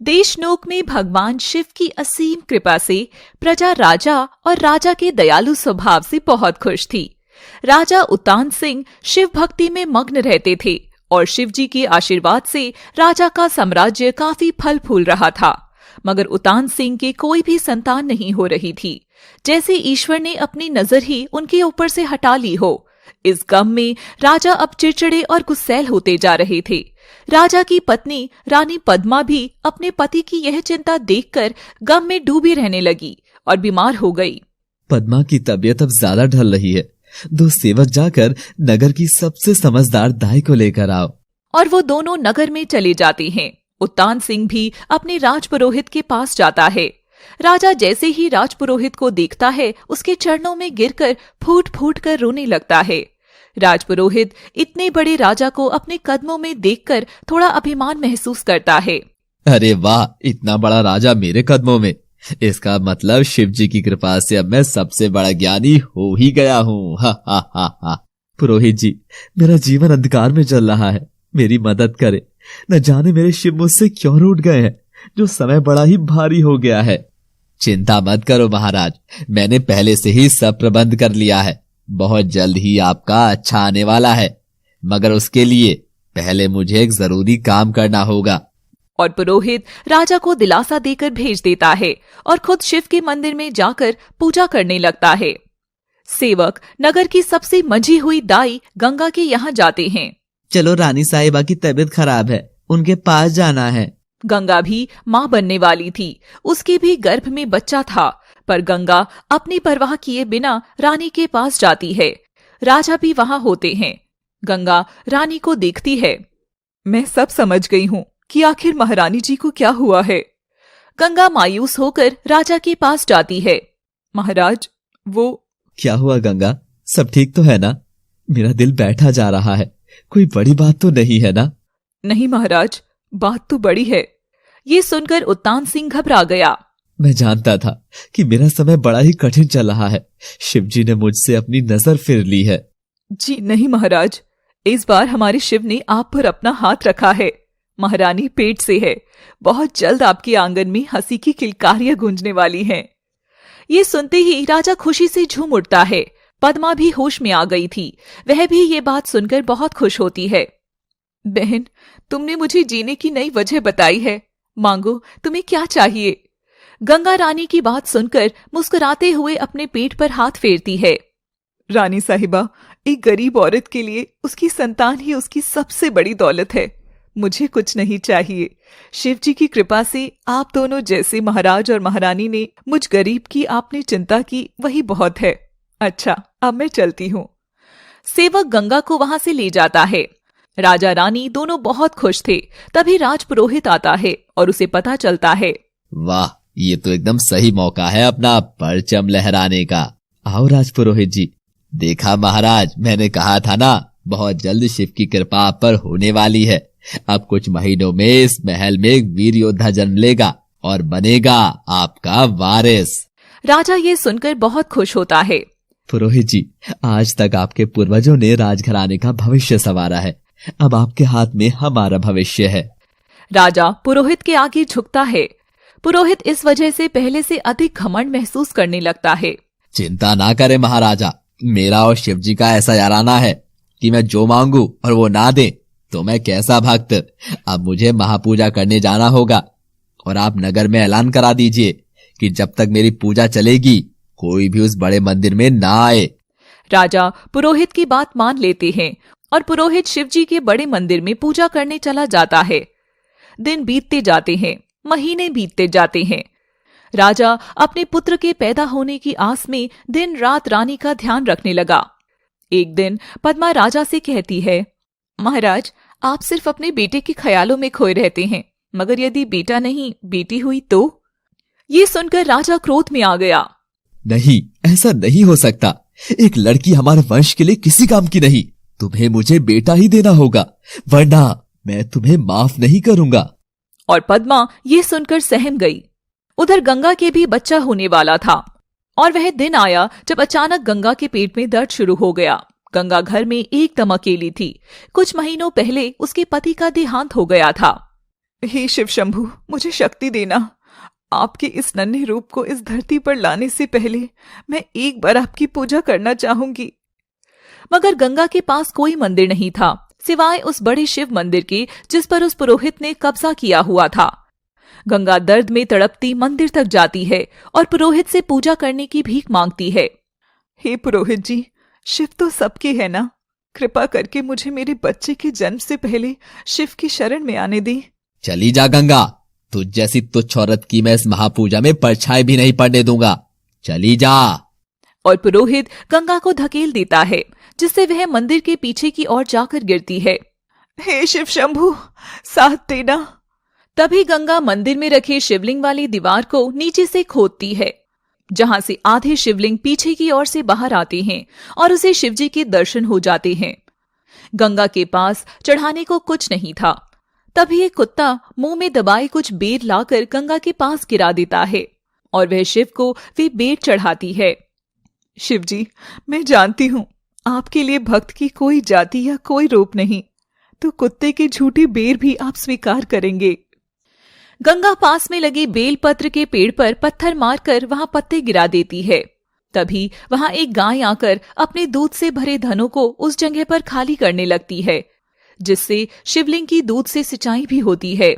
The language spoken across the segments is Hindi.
देशनोक में भगवान शिव की असीम कृपा से प्रजा राजा और राजा के दयालु स्वभाव से बहुत खुश थी। राजा उतान सिंह शिव भक्ति में मग्न रहते थे और शिव जी के आशीर्वाद से राजा का साम्राज्य काफी फल फूल रहा था। मगर उतान सिंह के कोई भी संतान नहीं हो रही थी, जैसे ईश्वर ने अपनी नजर ही उनके ऊपर से हटा ली हो। इस गम में राजा अब चिड़चिड़े और गुस्सैल होते जा रहे थे। राजा की पत्नी रानी पद्मा भी अपने पति की यह चिंता देखकर गम में डूबी रहने लगी और बीमार हो गई। पद्मा की तबीयत अब ज्यादा ढल रही है। 2 सेवक जाकर नगर की सबसे समझदार दाई को लेकर आओ। और वो दोनों नगर में चले जाते हैं। उतान सिंह भी अपने राजपुरोहित के पास जाता है। राजा जैसे ही राजपुरोहित को देखता है, उसके चरणों में गिरकर फूट फूट कर रोने लगता है। राजपुरोहित इतने बड़े राजा को अपने कदमों में देखकर थोड़ा अभिमान महसूस करता है। अरे वाह, इतना बड़ा राजा मेरे कदमों में। इसका मतलब शिव जी की कृपा से अब मैं सबसे बड़ा ज्ञानी हो ही गया हूँ। हा हा हा हा। पुरोहित जी, मेरा जीवन अंधकार में चल रहा है, मेरी मदद करे। न जाने मेरे शिव मुझसे क्यों रूठ गए हैं, जो समय बड़ा ही भारी हो गया है। चिंता मत करो महाराज, मैंने पहले से ही सब प्रबंध कर लिया है। बहुत जल्द ही आपका अच्छा आने वाला है, मगर उसके लिए पहले मुझे एक जरूरी काम करना होगा। और पुरोहित राजा को दिलासा देकर भेज देता है और खुद शिव के मंदिर में जाकर पूजा करने लगता है। सेवक नगर की सबसे मंझी हुई दाई गंगा के यहाँ जाते हैं। चलो, रानी साहिबा की तबीयत खराब है, उनके पास जाना है। गंगा भी माँ बनने वाली थी, उसके भी गर्भ में बच्चा था, पर गंगा अपनी परवाह किए बिना रानी के पास जाती है। राजा भी वहाँ होते हैं। गंगा रानी को देखती है। मैं सब समझ गई हूँ कि आखिर महारानी जी को क्या हुआ है। गंगा मायूस होकर राजा के पास जाती है। महाराज, वो क्या हुआ गंगा, सब ठीक तो है ना? मेरा दिल बैठा जा रहा है, कोई बड़ी बात तो नहीं है ना? नहीं महाराज, बात तो बड़ी है। ये सुनकर उतान सिंह घबरा गया। मैं जानता था कि मेरा समय बड़ा ही कठिन चल रहा है। शिव जी ने मुझसे अपनी नजर फिर ली है। जी नहीं महाराज, इस बार हमारे शिव ने आप पर अपना हाथ रखा है। महारानी पेट से है, बहुत जल्द आपके आंगन में हंसी की किलकारियां गूंजने वाली हैं। ये सुनते ही राजा खुशी से झूम उठता है। पद्मा भी होश में आ गई थी, वह भी ये बात सुनकर बहुत खुश होती है। बहन, तुमने मुझे जीने की नई वजह बताई है, मांगो, तुम्हें क्या चाहिए? गंगा रानी की बात सुनकर मुस्कुराते हुए अपने पेट पर हाथ फेरती है। रानी साहिबा, एक गरीब औरत के लिए उसकी संतान ही उसकी सबसे बड़ी दौलत है। मुझे कुछ नहीं चाहिए। शिव जी की कृपा से आप दोनों जैसे महाराज और महारानी ने मुझ गरीब की आपने चिंता की, वही बहुत है। अच्छा, अब मैं चलती हूँ। सेवक गंगा को वहां से ले जाता है। राजा रानी दोनों बहुत खुश थे। तभी राजपुरोहित आता है और उसे पता चलता है। वाह, ये तो एकदम सही मौका है अपना परचम लहराने का। आओ राजपुरोहित जी। देखा महाराज, मैंने कहा था ना, बहुत जल्द शिव की कृपा आप पर होने वाली है। अब कुछ महीनों में इस महल में एक वीर योद्धा जन्म लेगा और बनेगा आपका वारिस। राजा ये सुनकर बहुत खुश होता है। पुरोहित जी, आज तक आपके पूर्वजों ने राजघराने का भविष्य संवारा है, अब आपके हाथ में हमारा भविष्य है। राजा पुरोहित के आगे झुकता है। पुरोहित इस वजह से पहले से अधिक घमंड महसूस करने लगता है। चिंता ना करें महाराजा, मेरा और शिव जी का ऐसा याराना है कि मैं जो मांगू और वो ना दे तो मैं कैसा भक्त। अब मुझे महापूजा करने जाना होगा और आप नगर में ऐलान करा दीजिए कि जब तक मेरी पूजा चलेगी कोई भी उस बड़े मंदिर में ना आए। राजा पुरोहित की बात मान लेते हैं और पुरोहित शिव जी के बड़े मंदिर में पूजा करने चला जाता है। दिन बीतते जाते हैं, महीने बीतते जाते हैं। राजा अपने पुत्र के पैदा होने की आस में दिन रात रानी का ध्यान रखने लगा। एक दिन पद्मा राजा से कहती है, महाराज, आप सिर्फ अपने बेटे के ख्यालों में खोए रहते हैं, मगर यदि बेटा नहीं बेटी हुई तो? ये सुनकर राजा क्रोध में आ गया। नहीं, ऐसा नहीं हो सकता। एक लड़की हमारे वंश के लिए किसी काम की नहीं। तुम्हें मुझे बेटा ही देना होगा, वरना मैं तुम्हें माफ नहीं करूंगा। और पद्मा ये सुनकर सहम गई। उधर गंगा के भी बच्चा होने वाला था और वह दिन आया जब अचानक गंगा के पेट में दर्द शुरू हो गया। गंगा घर में एकदम अकेली थी। कुछ महीनों पहले उसके पति का देहांत हो गया था। हे शिव शंभु, मुझे शक्ति देना। आपके इस नन्हे रूप को इस धरती पर लाने से पहले मैं एक बार आपकी पूजा करना चाहूंगी। मगर गंगा के पास कोई मंदिर नहीं था सिवाय उस बड़े शिव मंदिर के जिस पर उस पुरोहित ने कब्जा किया हुआ था। गंगा दर्द में तड़पती मंदिर तक जाती है और पुरोहित से पूजा करने की भीख मांगती है। हे पुरोहित जी, शिव तो सबके है ना, कृपा करके मुझे मेरे बच्चे के जन्म से पहले शिव की शरण में आने दी। चली जा गंगा, तुझ जैसी तुच्छ औरत की मैं इस महापूजा में परछाई भी नहीं पड़ने दूंगा। चली जा। और पुरोहित गंगा को धकेल देता है जिससे वह मंदिर के पीछे की ओर जाकर गिरती है। हे शिव शंभु, साथ देना। तभी गंगा मंदिर में रखे शिवलिंग वाली दीवार को नीचे से खोदती है, जहां से आधे शिवलिंग पीछे की ओर से बाहर आते हैं और उसे शिवजी के दर्शन हो जाते हैं। गंगा के पास चढ़ाने को कुछ नहीं था। तभी एक कुत्ता मुंह में दबाए कुछ बेर लाकर गंगा के पास गिरा देता है और वह शिव को वे बेर चढ़ाती है। शिवजी, मैं जानती हूं आपके लिए भक्त की कोई जाति या कोई रूप नहीं, तो कुत्ते के झूठे बेर भी आप स्वीकार करेंगे। गंगा पास में लगे बेलपत्र के पेड़ पर पत्थर मारकर वहां पत्ते गिरा देती है। तभी वहां एक गाय आकर अपने दूध से भरे धनों को उस जगह पर खाली करने लगती है, जिससे शिवलिंग की दूध से सिंचाई भी होती है।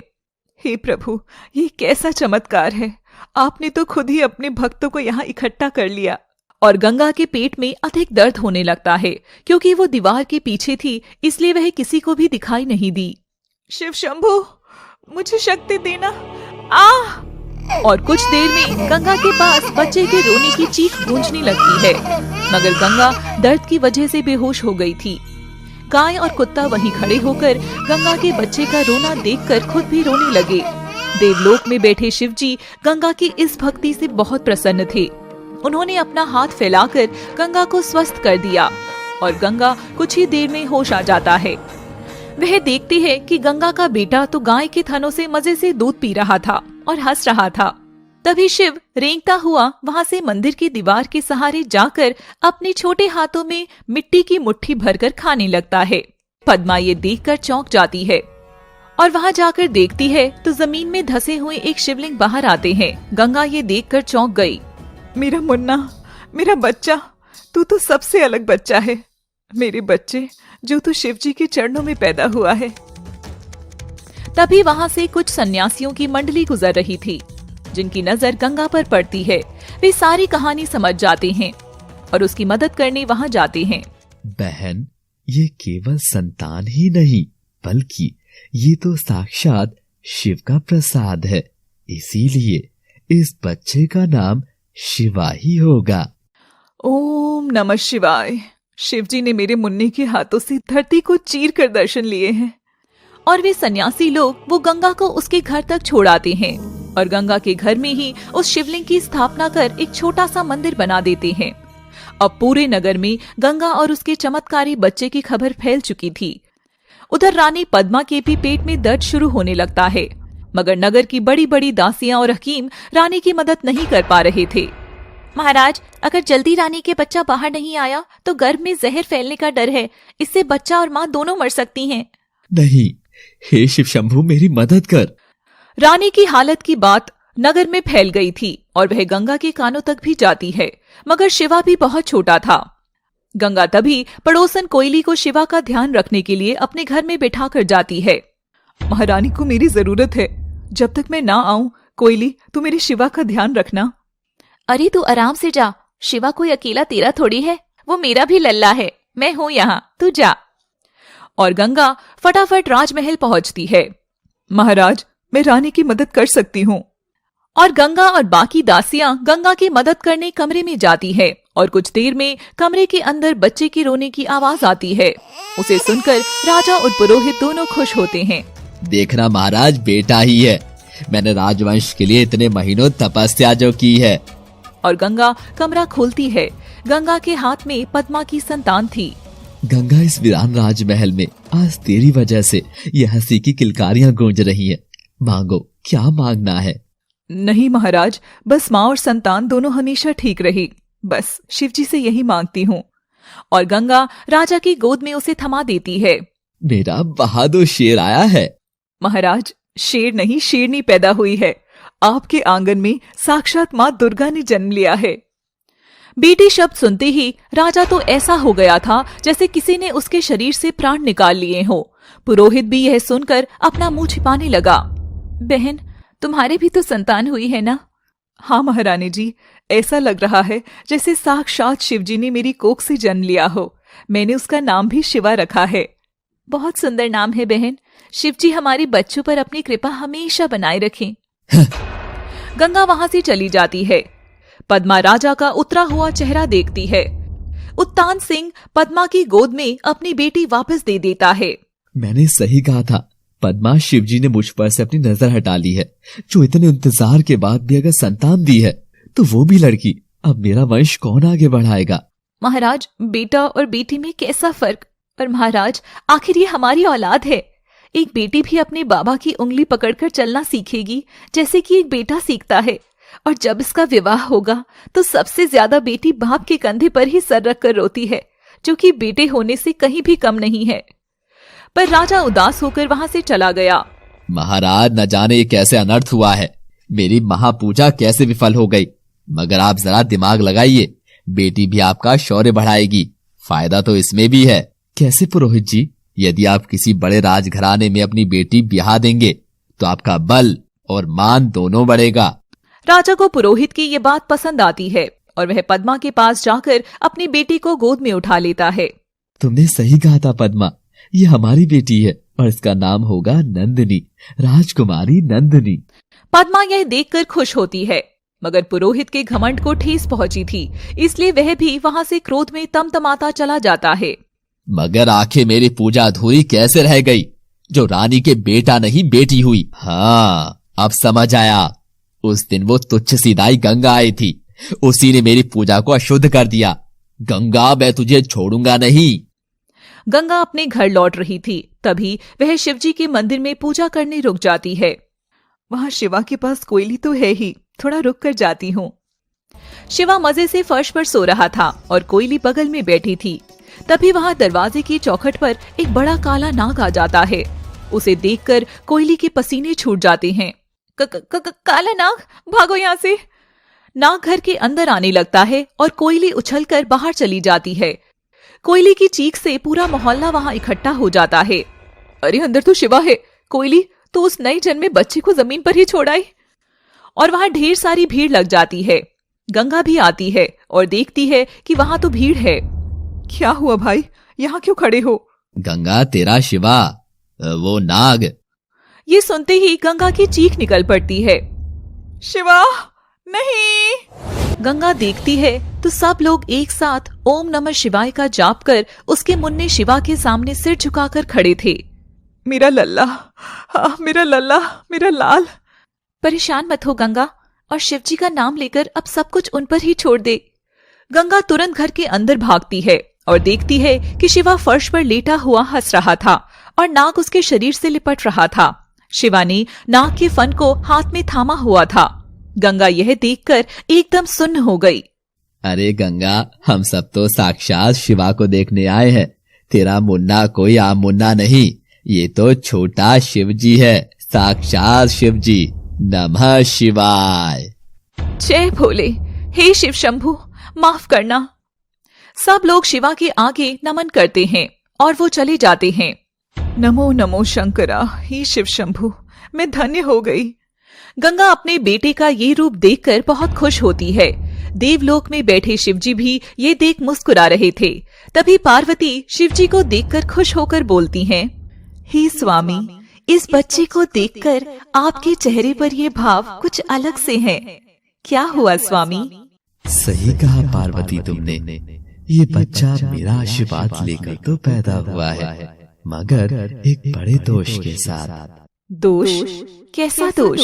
हे प्रभु, ये कैसा चमत्कार है, आपने तो खुद ही अपने भक्तों को यहाँ इकट्ठा कर लिया। और गंगा के पेट में अधिक दर्द होने लगता है क्योंकि वो दीवार के पीछे थी, इसलिए वह किसी को भी दिखाई नहीं दी। शिव शंभु, मुझे शक्ति देना। और कुछ देर में गंगा के पास बच्चे के रोने की चीख गूंजने लगती है, मगर गंगा दर्द की वजह से बेहोश हो गई थी। गाय और कुत्ता वहीं खड़े होकर गंगा के बच्चे का रोना देखकर खुद भी रोने लगे। देवलोक में बैठे शिवजी गंगा की इस भक्ति से बहुत प्रसन्न थे। उन्होंने अपना हाथ फैलाकर गंगा को स्वस्थ कर दिया और गंगा कुछ ही देर में होश आ जाता है। वह देखती है कि गंगा का बेटा तो गाय के थनों से मजे से दूध पी रहा था और हंस रहा था। तभी शिव रेंगता हुआ वहां से मंदिर की दीवार के सहारे जाकर अपने छोटे हाथों में मिट्टी की मुट्ठी भरकर खाने लगता है। पद्मा ये देखकर चौंक जाती है और वहां जाकर देखती है तो जमीन में धसे हुए एक शिवलिंग बाहर आते हैं। गंगा ये देखकर चौंक गई। मेरा मुन्ना, मेरा बच्चा, तू तो सबसे अलग बच्चा है। मेरे बच्चे जो तो शिवजी के चरणों में पैदा हुआ है। तभी वहां से कुछ सन्यासियों की मंडली गुजर रही थी, जिनकी नजर गंगा पर पड़ती है। वे सारी कहानी समझ जाते हैं और उसकी मदद करने वहां जाते हैं। बहन, ये केवल संतान ही नहीं बल्कि ये तो साक्षात शिव का प्रसाद है, इसीलिए इस बच्चे का नाम शिवा ही होगा। ओम नमः शिवाय। शिवजी ने मेरे मुन्ने के हाथों से धरती को चीर कर दर्शन लिए हैं। और वे सन्यासी लोग वो गंगा को उसके घर तक छोड़ाते हैं और गंगा के घर में ही उस शिवलिंग की स्थापना कर एक छोटा सा मंदिर बना देते हैं। अब पूरे नगर में गंगा और उसके चमत्कारी बच्चे की खबर फैल चुकी थी। उधर रानी पद्मा के भी पेट में दर्द शुरू होने लगता है, मगर नगर की बड़ी बड़ी दासियां और हकीम रानी की मदद नहीं कर पा रहे थे। महाराज, अगर जल्दी रानी के बच्चा बाहर नहीं आया तो गर्भ में जहर फैलने का डर है, इससे बच्चा और माँ दोनों मर सकती हैं। नहीं, हे शिव शंभु, मेरी मदद कर। रानी की हालत की बात नगर में फैल गई थी और वह गंगा के कानों तक भी जाती है, मगर शिवा भी बहुत छोटा था। गंगा तभी पड़ोसन कोयली को शिवा का ध्यान रखने के लिए अपने घर में बैठा कर जाती है। महारानी को मेरी जरूरत है, जब तक मैं ना आऊं कोयली तू मेरे शिवा का ध्यान रखना। अरे तू आराम से जा, शिवा कोई अकेला तेरा थोड़ी है, वो मेरा भी लल्ला है, मैं हूं यहाँ, तू जा। और गंगा फटाफट राजमहल पहुंचती है। महाराज, मैं रानी की मदद कर सकती हूँ। और गंगा और बाकी दासियां गंगा की मदद करने कमरे में जाती है और कुछ देर में कमरे के अंदर बच्चे के रोने की आवाज आती है। उसे सुनकर राजा और पुरोहित दोनों खुश होते हैं। देखना महाराज, बेटा ही है। मैंने राजवंश के लिए इतने महीनों तपस्या जो की है। और गंगा कमरा खोलती है। गंगा के हाथ में पद्मा की संतान थी। गंगा, इस वीरान राजमहल में आज तेरी वजह से ये हंसी की किलकारियां गूंज रही हैं। मांगो, क्या मांगना है? नहीं महाराज, बस माँ और संतान दोनों हमेशा ठीक रही, बस शिवजी से यही मांगती हूँ। और गंगा राजा की गोद में उसे थमा देती है। मेरा बहादुर शेर आया है। महाराज, शेर नहीं शेरनी पैदा हुई है। आपके आंगन में साक्षात माँ दुर्गा ने जन्म लिया है। बेटी शब्द सुनते ही राजा तो ऐसा हो गया था जैसे किसी ने उसके शरीर से प्राण निकाल लिए हो। पुरोहित भी यह सुनकर अपना मुंह छिपाने लगा। बहन, तुम्हारे भी तो संतान हुई है ना? हाँ महारानी जी, ऐसा लग रहा है जैसे साक्षात शिवजी ने मेरी कोख से जन्म लिया हो। मैंने उसका नाम भी शिवा रखा है। बहुत सुंदर नाम है बहन। शिवजी हमारे बच्चों पर अपनी कृपा हमेशा बनाए रखें। गंगा वहां से चली जाती है। पद्मा राजा का उतरा हुआ चेहरा देखती है। उत्तान सिंह पद्मा की गोद में अपनी बेटी वापस दे देता है। मैंने सही कहा था, पद्मा, शिवजी ने मुझ पर से अपनी नजर हटा ली है। जो इतने इंतजार के बाद भी अगर संतान दी है तो वो भी लड़की। अब मेरा वंश कौन आगे बढ़ाएगा? महाराज, बेटा और बेटी में कैसा फर्क? पर महाराज, आखिर ये हमारी औलाद है। एक बेटी भी अपने बाबा की उंगली पकड़कर चलना सीखेगी जैसे कि एक बेटा सीखता है। और जब इसका विवाह होगा तो सबसे ज्यादा बेटी बाप के कंधे पर ही सर रखकर रोती है, जो कि बेटे होने से कहीं भी कम नहीं है। पर राजा उदास होकर वहां से चला गया। महाराज, न जाने ये कैसे अनर्थ हुआ है। मेरी महापूजा कैसे विफल हो गई। मगर आप जरा दिमाग लगाइए, बेटी भी आपका शौर्य बढ़ाएगी। फायदा तो इसमें भी है। कैसे पुरोहित जी? यदि आप किसी बड़े राजघराने में अपनी बेटी ब्याह देंगे तो आपका बल और मान दोनों बढ़ेगा। राजा को पुरोहित की ये बात पसंद आती है और वह पद्मा के पास जाकर अपनी बेटी को गोद में उठा लेता है। तुमने सही कहा था पद्मा, ये हमारी बेटी है और इसका नाम होगा नंदिनी, राजकुमारी नंदिनी। पद्मा यह देखकर खुश होती है, मगर पुरोहित के घमंड को ठेस पहुंची थी, इसलिए वह भी वहां से क्रोध में तमतमाता चला जाता है। मगर आखिर मेरी पूजा अधूरी कैसे रह गई, जो रानी के बेटा नहीं बेटी हुई। हाँ, अब समझ आया। उस दिन वो तुच्छ सीधाई गंगा आई थी, उसी ने मेरी पूजा को अशुद्ध कर दिया। गंगा, मैं तुझे छोड़ूंगा नहीं। गंगा अपने घर लौट रही थी, तभी वह शिवजी के मंदिर में पूजा करने रुक जाती है। वहां शिवा के पास कोयली तो है ही, थोड़ा रुक कर जाती हूँ। शिवा मजे से फर्श पर सो रहा था और कोयली बगल में बैठी थी। तभी वहां दरवाजे की चौखट पर एक बड़ा काला नाग आ जाता है। उसे देखकर कोयली के पसीने छूट जाते हैं। काला नाग, भागो यहाँ से। नाग घर के अंदर आने लगता है और कोयली उछलकर बाहर चली जाती है। कोयली की चीख से पूरा मोहल्ला वहां इकट्ठा हो जाता है। अरे अंदर तो शिवा है। कोयली, तो उस नई जन्मे बच्चे को जमीन पर ही छोड़ आई। और वहां ढेर सारी भीड़ लग जाती है। गंगा भी आती है और देखती है कि वहां तो भीड़ है। क्या हुआ भाई, यहाँ क्यों खड़े हो? गंगा, तेरा शिवा, वो नाग। ये सुनते ही गंगा की चीख निकल पड़ती है। शिवा, नहीं। गंगा देखती है तो सब लोग एक साथ ओम नमः शिवाय का जाप कर उसके मुन्ने शिवा के सामने सिर झुकाकर खड़े थे। मेरा लल्ला, हाँ, मेरा लल्ला, मेरा लाल। परेशान मत हो गंगा, और शिवजी का नाम लेकर अब सब कुछ उन पर ही छोड़ दे। गंगा तुरंत घर के अंदर भागती है और देखती है कि शिवा फर्श पर लेटा हुआ हंस रहा था और नाग उसके शरीर से लिपट रहा था। शिवा ने नाग के फन को हाथ में थामा हुआ था। गंगा यह देखकर एकदम सुन्न हो गई। अरे गंगा, हम सब तो साक्षात शिवा को देखने आए हैं। तेरा मुन्ना कोई आम मुन्ना नहीं, ये तो छोटा शिवजी है, साक्षात शिवजी। नमः शिवाय। जय भोले। हे शिव शंभु, माफ करना। सब लोग शिवा के आगे नमन करते हैं और वो चले जाते हैं। नमो नमो शंकरा, हे शिव शंभु, मैं धन्य हो गई। गंगा अपने बेटे का ये रूप देखकर बहुत खुश होती है। देवलोक में बैठे शिवजी भी ये देख मुस्कुरा रहे थे। तभी पार्वती शिवजी को देखकर खुश होकर बोलती हैं, हे स्वामी, इस बच्चे को देखकर आपके चेहरे पर ये भाव कुछ अलग से हैं। क्या हुआ स्वामी? सही कहा पार्वती तुमने। ये बच्चा मेरा आशीर्वाद लेकर तो पैदा हुआ है, मगर एक बड़े दोष के साथ। दोष? कैसा दोष?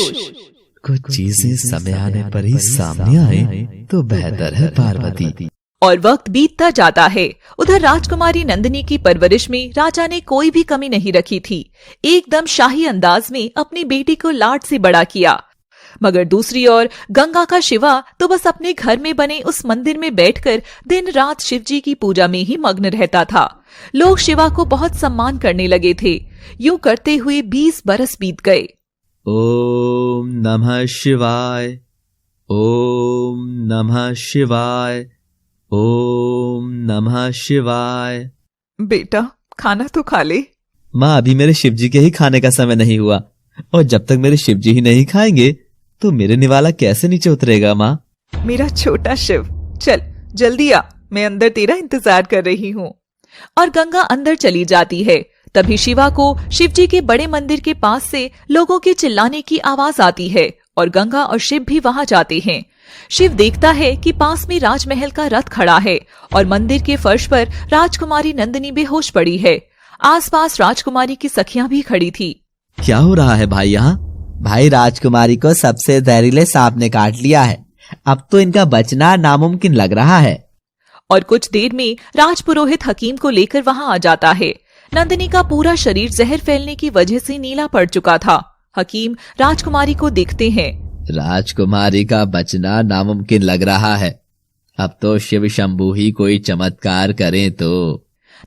कुछ चीजें समय आने पर ही सामने आए तो बेहतर है पार्वती। और वक्त बीतता जाता है। उधर राजकुमारी नंदिनी की परवरिश में राजा ने कोई भी कमी नहीं रखी थी। एकदम शाही अंदाज में अपनी बेटी को लाड से बड़ा किया। मगर दूसरी ओर गंगा का शिवा तो बस अपने घर में बने उस मंदिर में बैठकर दिन रात शिवजी की पूजा में ही मग्न रहता था। लोग शिवा को बहुत सम्मान करने लगे थे। यूं करते हुए 20 बरस बीत गए। ओम नमः शिवाय, ओम नमः शिवाय, ओम नमः शिवाय। बेटा खाना तो खा ले। माँ, अभी मेरे शिवजी के ही खाने का समय नहीं हुआ, और जब तक मेरे शिवजी ही नहीं खाएंगे तो मेरे निवाला कैसे नीचे उतरेगा माँ? मेरा छोटा शिव, चल जल्दी आ, मैं अंदर तेरा इंतजार कर रही हूँ। और गंगा अंदर चली जाती है। तभी शिवा को शिवजी के बड़े मंदिर के पास से लोगों के चिल्लाने की आवाज आती है और गंगा और शिव भी वहां जाते हैं। शिव देखता है कि पास में राजमहल का रथ खड़ा है और मंदिर के फर्श पर राजकुमारी नंदिनी बेहोश पड़ी है। आसपास राजकुमारी की सखियां भी खड़ी थी। क्या हो रहा है भाई यहाँ? भाई, राजकुमारी को सबसे जहरीले सांप ने काट लिया है। अब तो इनका बचना नामुमकिन लग रहा है। और कुछ देर में राजपुरोहित हकीम को लेकर वहां आ जाता है। नंदिनी का पूरा शरीर जहर फैलने की वजह से नीला पड़ चुका था। हकीम राजकुमारी को देखते हैं। राजकुमारी का बचना नामुमकिन लग रहा है। अब तो शिव शंभू ही कोई चमत्कार करें तो।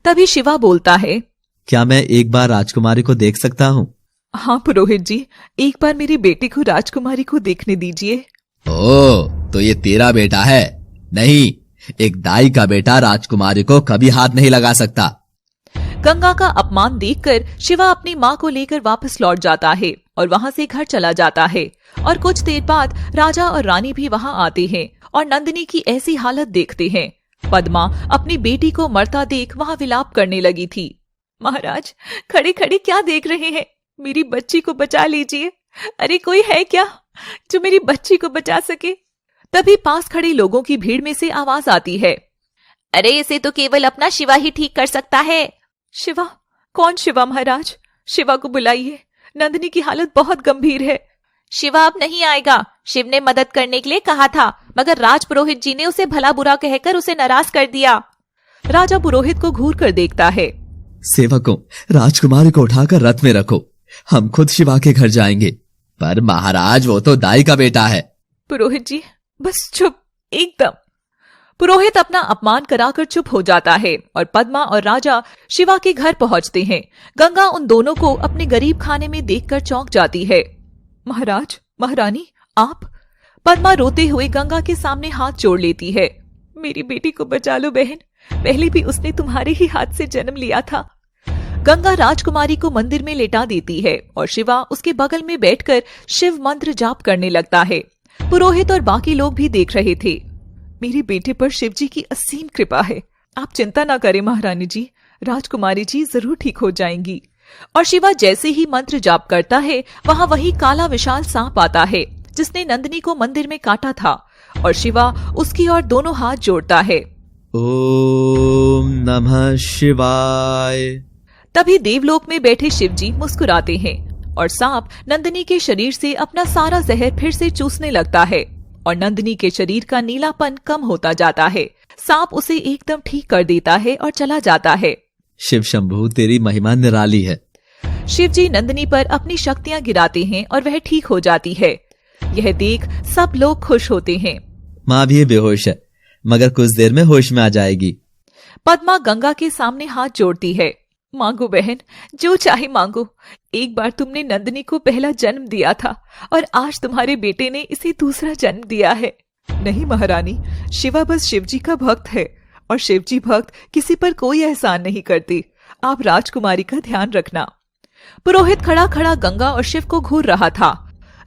तभी शिवा बोलता है, क्या मैं एक बार राजकुमारी को देख सकता हूँ? हाँ पुरोहित जी, एक बार मेरी बेटी को राजकुमारी को देखने दीजिए। ओ, तो ये तेरा बेटा है? नहीं, एक दाई का बेटा राजकुमारी को कभी हाथ नहीं लगा सकता। गंगा का अपमान देखकर शिवा अपनी माँ को लेकर वापस लौट जाता है और वहाँ से घर चला जाता है। और कुछ देर बाद राजा और रानी भी वहाँ आते हैं और नंदिनी की ऐसी हालत देखते हैं। पद्मा अपनी बेटी को मरता देख वहाँ विलाप करने लगी थी। महाराज, खड़े खड़े क्या देख रहे हैं? मेरी बच्ची को बचा लीजिए। अरे कोई है क्या जो मेरी बच्ची को बचा सके? तभी पास खड़े लोगों की भीड़ में से आवाज आती है, अरे इसे तो केवल अपना शिवा ही ठीक कर सकता है। शिवा? कौन शिवा महाराज? शिवा को बुलाइए, नंदिनी की हालत बहुत गंभीर है। शिवा अब नहीं आएगा। शिव ने मदद करने के लिए कहा था, मगर राज पुरोहित जी ने उसे भला बुरा कहकर उसे नाराज कर दिया। राजा पुरोहित को घूर कर देखता है। सेवकों, राजकुमारी को उठाकर रथ में रखो, हम खुद शिवा के घर जाएंगे। पर महाराज, वो तो दाई का बेटा है। पुरोहित जी बस चुप, एकदम। पुरोहित अपना अपमान कराकर चुप हो जाता है और पद्मा और राजा शिवा के घर पहुंचते हैं। गंगा उन दोनों को अपने गरीब खाने में देखकर चौंक जाती है। महाराज, महारानी, आप? पद्मा रोते हुए गंगा के सामने हाथ जोड़ लेती है। मेरी बेटी को बचा लो बहन, पहले भी उसने तुम्हारे ही हाथ से जन्म लिया था। गंगा राजकुमारी को मंदिर में लेटा देती है और शिवा उसके बगल में बैठकर शिव मंत्र जाप करने लगता है। पुरोहित और बाकी लोग भी देख रहे थे। मेरी बेटे पर शिव जी की असीम कृपा है, आप चिंता ना करें महारानी जी, राजकुमारी जी जरूर ठीक हो जाएंगी। और शिवा जैसे ही मंत्र जाप करता है, वहाँ वही काला विशाल सांप आता है जिसने नंदिनी को मंदिर में काटा था। और शिवा उसकी ओर दोनों हाथ जोड़ता है। ओम नमः शिवाय। तभी देवलोक में बैठे शिवजी मुस्कुराते हैं और सांप नंदिनी के शरीर से अपना सारा जहर फिर से चूसने लगता है और नंदिनी के शरीर का नीलापन कम होता जाता है। सांप उसे एकदम ठीक कर देता है और चला जाता है। शिव शंभू, तेरी महिमा निराली है। शिवजी नंदिनी पर अपनी शक्तियां गिराते हैं और वह ठीक हो जाती है। यह देख सब लोग खुश होते हैं। माँ भी बेहोश है, मगर कुछ देर में होश में आ जाएगी। पद्मा गंगा के सामने हाथ जोड़ती है। मांगो बहन, जो चाहे मांगो। एक बार तुमने नंदिनी को पहला जन्म दिया था और आज तुम्हारे बेटे ने इसे दूसरा जन्म दिया है। नहीं महारानी, शिवा बस शिवजी का भक्त है और शिवजी भक्त किसी पर कोई एहसान नहीं करती। आप राजकुमारी का ध्यान रखना। पुरोहित खड़ा खड़ा गंगा और शिव को घूर रहा था।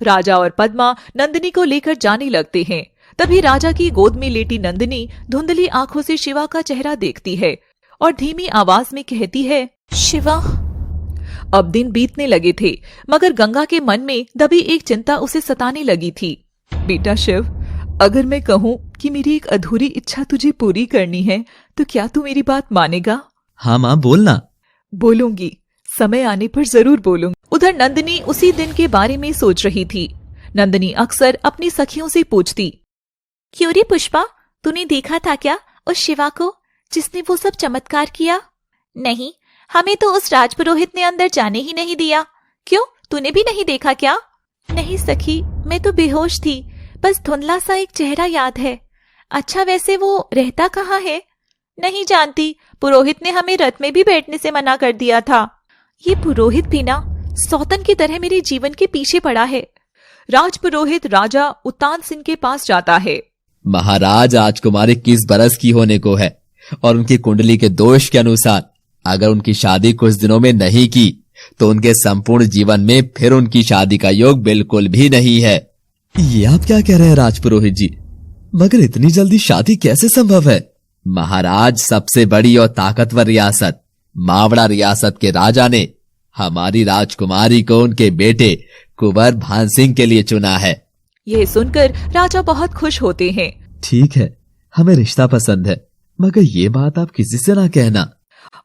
राजा और पद्मा नंदिनी को लेकर जाने लगते हैं। तभी राजा की गोद में लेटी नंदिनी धुंधली आंखों से शिवा का चेहरा देखती है और धीमी आवाज में कहती है, शिवा। अब दिन बीतने लगे थे, मगर गंगा के मन में दबी एक चिंता उसे सताने लगी थी। बेटा शिव, अगर मैं कहूँ कि मेरी एक अधूरी इच्छा तुझे पूरी करनी है तो क्या तू मेरी बात मानेगा? हाँ माँ, बोलना। बोलूंगी, समय आने पर जरूर बोलूंगी। उधर नंदिनी उसी दिन के बारे में सोच रही थी। नंदिनी अक्सर अपनी सखियों से पूछती, क्यों रे पुष्पा, तूने देखा था क्या उस शिवा को जिसने वो सब चमत्कार किया? नहीं, हमें तो उस राजपुरोहित ने अंदर जाने ही नहीं दिया। क्यों, तूने भी नहीं देखा क्या? नहीं सखी, मैं तो बेहोश थी, बस धुंधला सा एक चेहरा याद है। अच्छा, वैसे वो रहता कहाँ है? नहीं जानती, पुरोहित ने हमें रथ में भी बैठने से मना कर दिया था। ये पुरोहित भी ना सौतन की तरह मेरे जीवन के पीछे पड़ा है। राजपुरोहित राजा उत्तान सिंह के पास जाता है। महाराज, राजकुमारी किस बरस की होने को है और उनकी कुंडली के दोष के अनुसार अगर उनकी शादी कुछ दिनों में नहीं की तो उनके संपूर्ण जीवन में फिर उनकी शादी का योग बिल्कुल भी नहीं है। ये आप क्या कह रहे हैं राजपुरोहित जी? मगर इतनी जल्दी शादी कैसे संभव है? महाराज, सबसे बड़ी और ताकतवर रियासत मावड़ा रियासत के राजा ने हमारी राजकुमारी को उनके बेटे कुंवर भान सिंह के लिए चुना है। यह सुनकर राजा बहुत खुश होते हैं। ठीक है, हमें रिश्ता पसंद है, मगर ये बात आप किसी से ना कहना।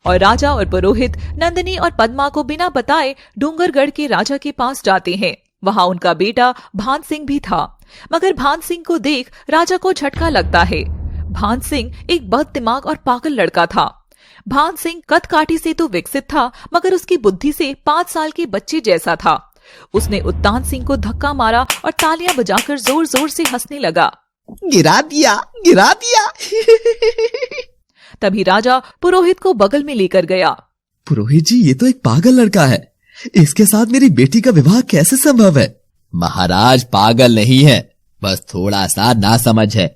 और राजा और पुरोहित नंदिनी और पद्मा को बिना बताए डूंगरगढ़ के राजा के पास जाते हैं। वहां उनका बेटा भान सिंह भी था, मगर भान सिंह को देख राजा को झटका लगता है। भान सिंह एक बददिमाग और पागल लड़का था। भान सिंह कद काठी से तो विकसित था, मगर उसकी बुद्धि से 5 साल के बच्चे जैसा था। उसने उत्तान सिंह को धक्का मारा और तालियां बजाकर जोर जोर से हंसने लगा। गिरा दिया, गिरा दिया। तभी राजा पुरोहित को बगल में लेकर गया। पुरोहित जी, ये तो एक पागल लड़का है, इसके साथ मेरी बेटी का विवाह कैसे संभव है? महाराज, पागल नहीं है, बस थोड़ा सा नासमझ है।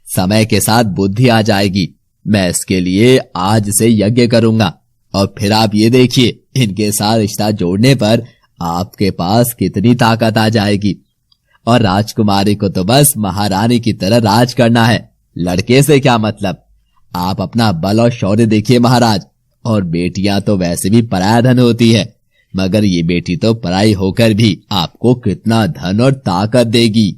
समय के साथ बुद्धि आ जाएगी। मैं इसके लिए आज से यज्ञ करूंगा और फिर आप ये देखिए, इनके साथ रिश्ता जोड़ने पर आपके पास कितनी ताकत आ जाएगी। और राजकुमारी को तो बस महारानी की तरह राज करना है, लड़के से क्या मतलब। आप अपना बल और शौर्य देखिए महाराज। और बेटियां तो वैसे भी पराया धन होती है, मगर ये बेटी तो पराई होकर भी आपको कितना धन और ताकत देगी।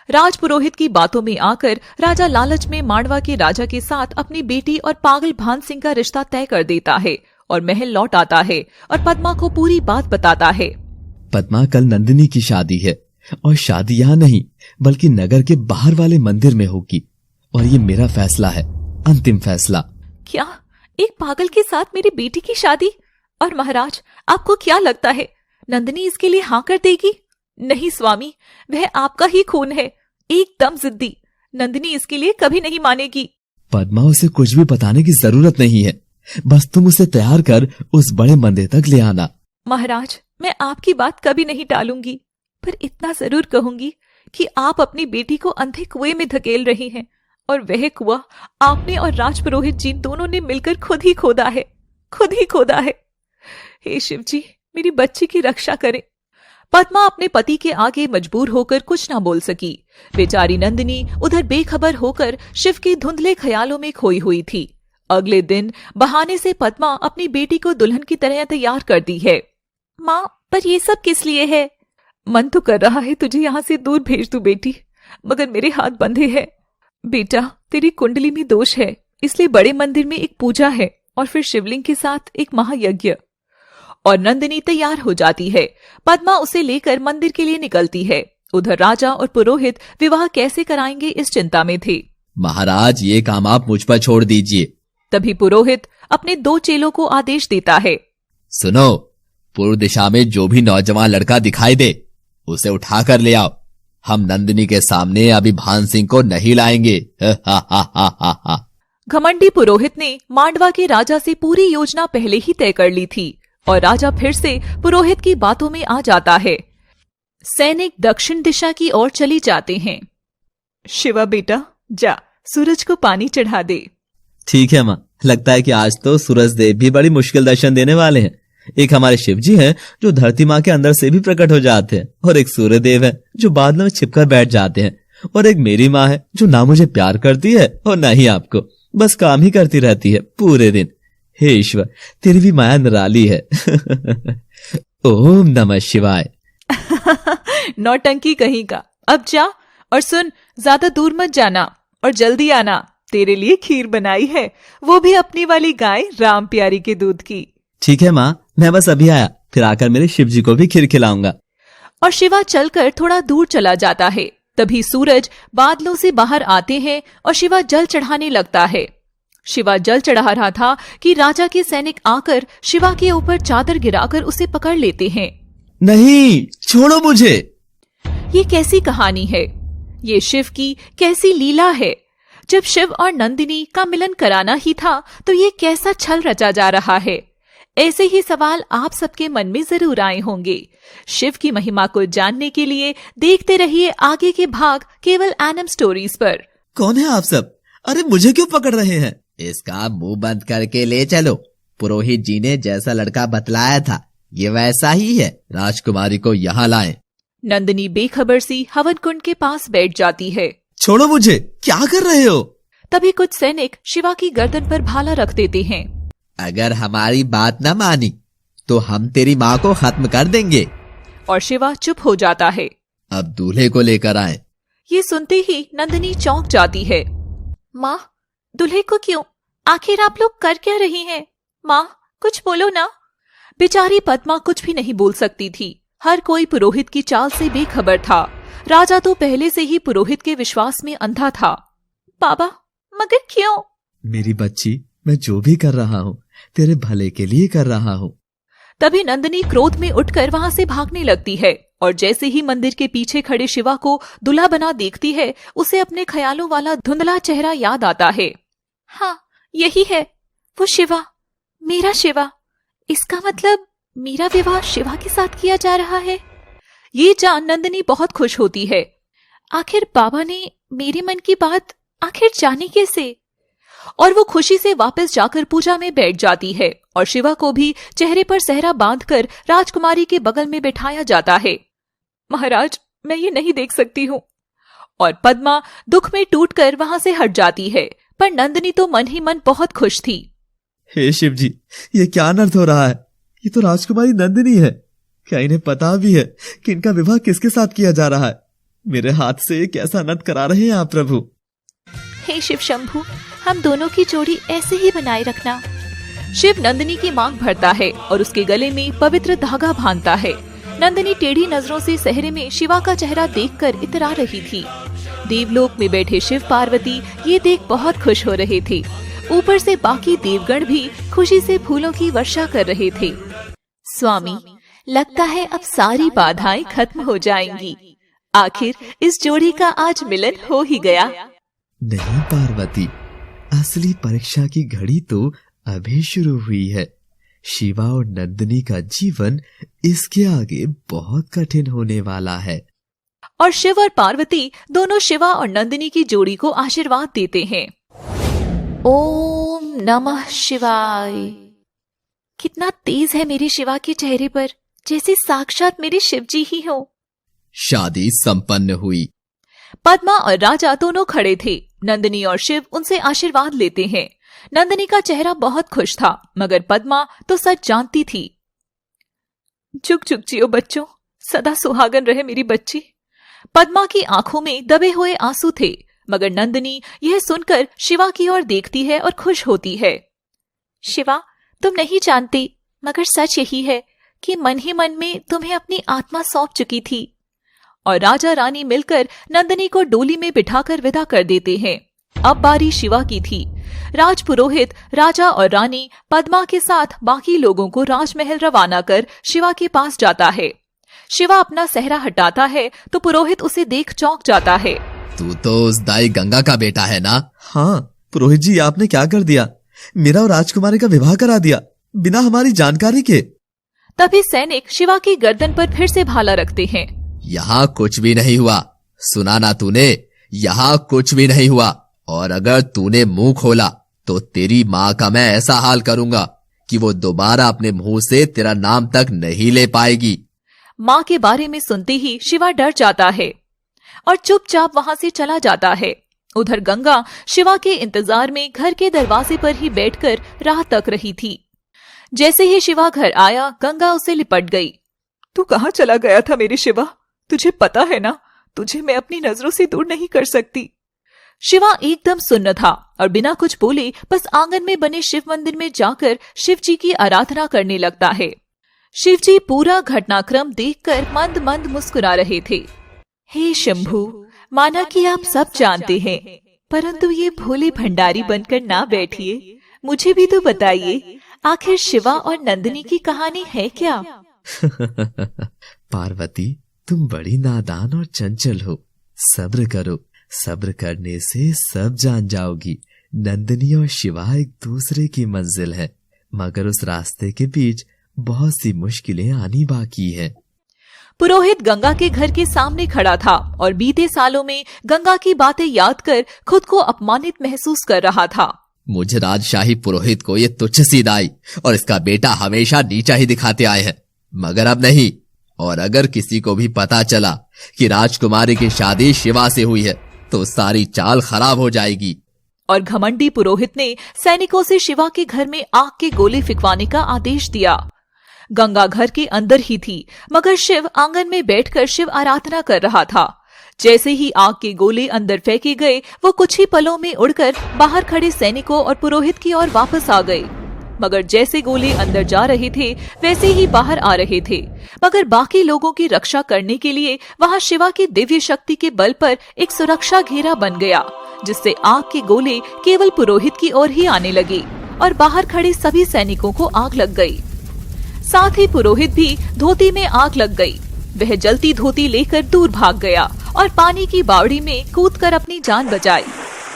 राजपुरोहित की बातों में आकर राजा लालच में मांडवा के राजा के साथ अपनी बेटी और पागल भान सिंह का रिश्ता तय कर देता है और महल लौट आता है और पद्मा को पूरी बात बताता है। पद्मा, कल नंदिनी की शादी है और शादी यहाँ नहीं बल्कि नगर के बाहर वाले मंदिर में होगी, और ये मेरा फैसला है, अंतिम फैसला। क्या एक पागल के साथ मेरी बेटी की शादी? और महाराज, आपको क्या लगता है नंदिनी इसके लिए हाँ कर देगी? नहीं स्वामी, वह आपका ही खून है, एकदम जिद्दी। नंदिनी इसके लिए कभी नहीं मानेगी। पद्मा, उसे कुछ भी बताने की जरूरत नहीं है, बस तुम उसे तैयार कर उस बड़े मंदिर तक ले आना। महाराज, मैं आपकी बात कभी नहीं टालूंगी, पर इतना जरूर कहूंगी कि आप अपनी बेटी को अंधे कुएं में धकेल रही हैं, और वह कुआं आपने और राजपुरोहित जी दोनों ने मिलकर खुद ही खोदा है, खुद ही खोदा है। हे शिव जी, मेरी बच्ची की रक्षा करें। पद्मा अपने पति के आगे मजबूर होकर कुछ ना बोल सकी। बेचारी नंदिनी उधर बेखबर होकर शिव के धुंधले ख्यालों में खोई हुई थी। अगले दिन बहाने से पद्मा अपनी बेटी को दुल्हन की तरह तैयार करती है। माँ, पर ये सब किस लिए है? मन तो कर रहा है तुझे यहाँ से दूर भेज दूं बेटी, मगर मेरे हाथ बंधे हैं। बेटा, तेरी कुंडली में दोष है, इसलिए बड़े मंदिर में एक पूजा है और फिर शिवलिंग के साथ एक महायज्ञ। और नंदिनी तैयार हो जाती है। पद्मा उसे लेकर मंदिर के लिए निकलती है। उधर राजा और पुरोहित विवाह कैसे कराएंगे इस चिंता में थे। महाराज, ये काम आप मुझ पर छोड़ दीजिए। तभी पुरोहित अपने 2 चेलों को आदेश देता है। सुनो, पूर्व दिशा में जो भी नौजवान लड़का दिखाई दे उसे उठा कर ले आओ। हम नंदिनी के सामने अभी भान सिंह को नहीं लाएंगे। घमंडी पुरोहित ने मांडवा के राजा से पूरी योजना पहले ही तय कर ली थी और राजा फिर से पुरोहित की बातों में आ जाता है। सैनिक दक्षिण दिशा की ओर चली जाते हैं। शिवा बेटा, जा सूरज को पानी चढ़ा दे। ठीक है माँ, लगता है कि आज तो सूरज देव भी बड़ी मुश्किल दर्शन देने वाले हैं। एक हमारे शिव जी हैं जो धरती माँ के अंदर से भी प्रकट हो जाते हैं, और एक सूर्य देव है जो बादलों में छिपकर बैठ जाते हैं, और एक मेरी माँ है जो ना मुझे प्यार करती है और ना ही आपको, बस काम ही करती रहती है पूरे दिन। हे ईश्वर, तेरी भी माया निराली है। ओम नमः शिवाय। नौटंकी कहीं का। अब जा और सुन, ज्यादा दूर मत जाना और जल्दी आना, तेरे लिए खीर बनाई है, वो भी अपनी वाली गाय राम प्यारी के दूध की। ठीक है माँ, मैं बस अभी आया, फिर आकर मेरे शिव जी को भी खीर खिलाऊंगा। और शिवा चलकर थोड़ा दूर चला जाता है। तभी सूरज बादलों से बाहर आते हैं और शिवा जल चढ़ाने लगता है। शिवा जल चढ़ा रहा था कि राजा के सैनिक आकर शिवा के ऊपर चादर गिराकर उसे पकड़ लेते हैं। नहीं, छोड़ो मुझे। ये कैसी कहानी है? ये शिव की कैसी लीला है? जब शिव और नंदिनी का मिलन कराना ही था तो ये कैसा छल रचा जा रहा है? ऐसे ही सवाल आप सबके मन में जरूर आए होंगे। शिव की महिमा को जानने के लिए देखते रहिए आगे के भाग केवल एनम स्टोरीज पर। कौन है आप सब? अरे मुझे क्यों पकड़ रहे हैं? इसका मुंह बंद करके ले चलो। पुरोहित जी ने जैसा लड़का बतलाया था ये वैसा ही है। राजकुमारी को यहाँ लाएं। नंदिनी बेखबर सी हवन कुंड के पास बैठ जाती है। छोड़ो मुझे, क्या कर रहे हो? तभी कुछ सैनिक शिवा की गर्दन पर भाला रख देते हैं। अगर हमारी बात न मानी तो हम तेरी माँ को खत्म कर देंगे। और शिवा चुप हो जाता है। अब दूल्हे को लेकर आए। ये सुनते ही नंदिनी चौंक जाती है। माँ, दूल्हे को क्यों? आखिर आप लोग कर क्या रही हैं? माँ, कुछ बोलो ना। बेचारी पद्मा कुछ भी नहीं बोल सकती थी। हर कोई पुरोहित की चाल से बेखबर था। राजा तो पहले से ही पुरोहित के विश्वास में अंधा था। बाबा, मगर क्यों? मेरी बच्ची, मैं जो भी कर रहा हूँ तेरे भले के लिए कर रहा हूँ। तभी नंदिनी क्रोध में उठकर वहां से भागने लगती है और जैसे ही मंदिर के पीछे खड़े शिवा को दूल्हा बना देखती है, उसे अपने ख्यालों वाला धुंधला चेहरा याद आता है। हाँ, यही है वो शिवा, मेरा शिवा। इसका मतलब मेरा विवाह शिवा के साथ किया जा रहा है। ये जान नंदिनी बहुत खुश होती है। आखिर बाबा ने मेरे मन की बात आखिर जानी कैसे? और वो खुशी से वापस जाकर पूजा में बैठ जाती है और शिवा को भी चेहरे पर सेहरा बांधकर राजकुमारी के बगल में बिठाया जाता है। महाराज, मैं ये नहीं देख सकती हूँ। और पद्मा दुख में टूटकर वहां से हट जाती है, पर नंदिनी तो मन ही मन बहुत खुश थी। हे शिव जी, ये क्या अनर्थ हो रहा है? ये तो राजकुमारी नंदिनी है। क्या इन्हें पता भी है कि इनका विवाह किसके साथ किया जा रहा है? मेरे हाथ से कैसा अनर्थ करा रहे हैं आप प्रभु। हे शिव शंभु, हम दोनों की जोड़ी ऐसे ही बनाए रखना। शिव नंदिनी की मांग भरता है और उसके गले में पवित्र धागा बांधता है। नंदिनी टेढ़ी नजरों से सहरे में शिवा का चेहरा देखकर इतरा रही थी। देवलोक में बैठे शिव पार्वती ये देख बहुत खुश हो रहे थे। ऊपर से बाकी देवगण भी खुशी से फूलों की वर्षा कर रहे थे। स्वामी, लगता है अब सारी बाधाएं खत्म हो जाएंगी। आखिर इस जोड़ी का आज मिलन हो ही गया। नहीं पार्वती, असली परीक्षा की घड़ी तो अभी शुरू हुई है। शिवा और नंदिनी का जीवन इसके आगे बहुत कठिन होने वाला है। और शिव और पार्वती दोनों शिवा और नंदिनी की जोड़ी को आशीर्वाद देते हैं। ओम नमः शिवाय। कितना तेज है मेरे शिवा के चेहरे पर, जैसे साक्षात मेरे शिव जी ही हो। शादी संपन्न हुई। पद्मा और राजा दोनों खड़े थे। नंदिनी और शिव उनसे आशीर्वाद लेते हैं। नंदिनी का चेहरा बहुत खुश था, मगर पद्मा तो सच जानती थी। जुग जुग जियो बच्चों, सदा सुहागन रहे मेरी बच्ची। पद्मा की आंखों में दबे हुए आंसू थे, मगर नंदिनी यह सुनकर शिवा की ओर देखती है और खुश होती है। शिवा, तुम नहीं जानती, मगर सच यही है कि मन ही मन में तुम्हें अपनी आत्मा सौंप चुकी थी। और राजा रानी मिलकर नंदिनी को डोली में बिठाकर विदा कर देते हैं। अब बारी शिवा की थी। राजपुरोहित राजा और रानी पद्मा के साथ बाकी लोगों को राजमहल रवाना कर शिवा के पास जाता है। शिवा अपना सेहरा हटाता है तो पुरोहित उसे देख चौंक जाता है। तू तो उस दाई गंगा का बेटा है ना? हाँ पुरोहित जी, आपने क्या कर दिया? मेरा और राजकुमारी का विवाह करा दिया बिना हमारी जानकारी के। तभी सैनिक शिवा की गर्दन पर फिर से भाला रखते हैं। यहाँ कुछ भी नहीं हुआ, सुना ना तूने? यहाँ कुछ भी नहीं हुआ, और अगर तूने मुंह खोला तो तेरी माँ का मैं ऐसा हाल करूंगा कि वो दोबारा अपने मुंह से तेरा नाम तक नहीं ले पाएगी। माँ के बारे में सुनते ही शिवा डर जाता है और चुपचाप वहां से चला जाता है। उधर गंगा शिवा के इंतजार में घर के दरवाजे पर ही बैठकर राह तक रही थी। जैसे ही शिवा घर आया, गंगा उसे लिपट गई। तू कहाँ चला गया था मेरे शिवा? तुझे पता है ना, तुझे मैं अपनी नजरों से दूर नहीं कर सकती। शिवा एकदम सुन्न था और बिना कुछ बोले बस आंगन में बने शिव मंदिर में जाकर शिव जी की आराधना करने लगता है। शिव जी पूरा घटनाक्रम देखकर मंद मंद मुस्कुरा रहे थे। हे शंभु, माना कि आप सब जानते हैं, परंतु ये भोले भंडारी बनकर ना बैठिए। मुझे भी तो बताइए, आखिर शिवा और नंदिनी की कहानी है क्या? पार्वती, तुम बड़ी नादान और चंचल हो। सब्र करो, सब्र करने से सब जान जाओगी। नंदिनी और शिवा एक दूसरे की मंजिल है। मगर उस रास्ते के बीच बहुत सी मुश्किलें आनी बाकी है। पुरोहित गंगा के घर के सामने खड़ा था और बीते सालों में गंगा की बातें याद कर खुद को अपमानित महसूस कर रहा था। मुझे राजशाही पुरोहित को ये तुच्छ सी दाई और इसका बेटा हमेशा नीचा ही दिखाते आए हैं, मगर अब नहीं। और अगर किसी को भी पता चला कि राजकुमारी की शादी शिवा से हुई है तो सारी चाल खराब हो जाएगी। और घमंडी पुरोहित ने सैनिकों से शिवा के घर में आग के गोले फिकवाने का आदेश दिया। गंगा घर के अंदर ही थी, मगर शिव आंगन में बैठकर शिव आराधना कर रहा था। जैसे ही आग के गोले अंदर फेंके गए, वो कुछ ही पलों में उड़कर बाहर खड़े सैनिकों और पुरोहित की ओर वापस आ गए। मगर जैसे गोले अंदर जा रहे थे वैसे ही बाहर आ रहे थे। मगर बाकी लोगों की रक्षा करने के लिए वहां शिवा की दिव्य शक्ति के बल पर एक सुरक्षा घेरा बन गया, जिससे आग के गोले केवल पुरोहित की ओर ही आने लगे और बाहर खड़े सभी सैनिकों को आग लग गई। साथ ही पुरोहित भी धोती में आग लग गई। वह जलती धोती लेकर दूर भाग गया और पानी की बावड़ी में कूदकर अपनी जान बचाई।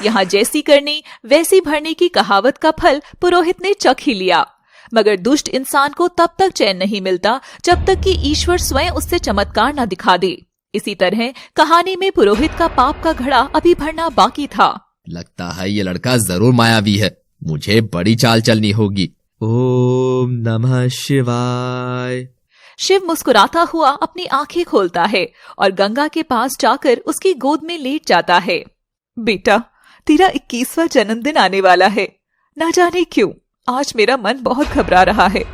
यहाँ जैसी करनी वैसी भरने की कहावत का फल पुरोहित ने चख ही लिया। मगर दुष्ट इंसान को तब तक चैन नहीं मिलता जब तक कि ईश्वर स्वयं उससे चमत्कार न दिखा दे। इसी तरह कहानी में पुरोहित का पाप का घड़ा अभी भरना बाकी था। लगता है ये लड़का जरूर मायावी है, मुझे बड़ी चाल चलनी होगी। ओम नमः शिवाय। शिव मुस्कुराता हुआ अपनी आंखें खोलता है और गंगा के पास जाकर उसकी गोद में लेट जाता है। बेटा, तेरा 21वां जन्मदिन आने वाला है। ना जाने क्यों आज मेरा मन बहुत घबरा रहा है।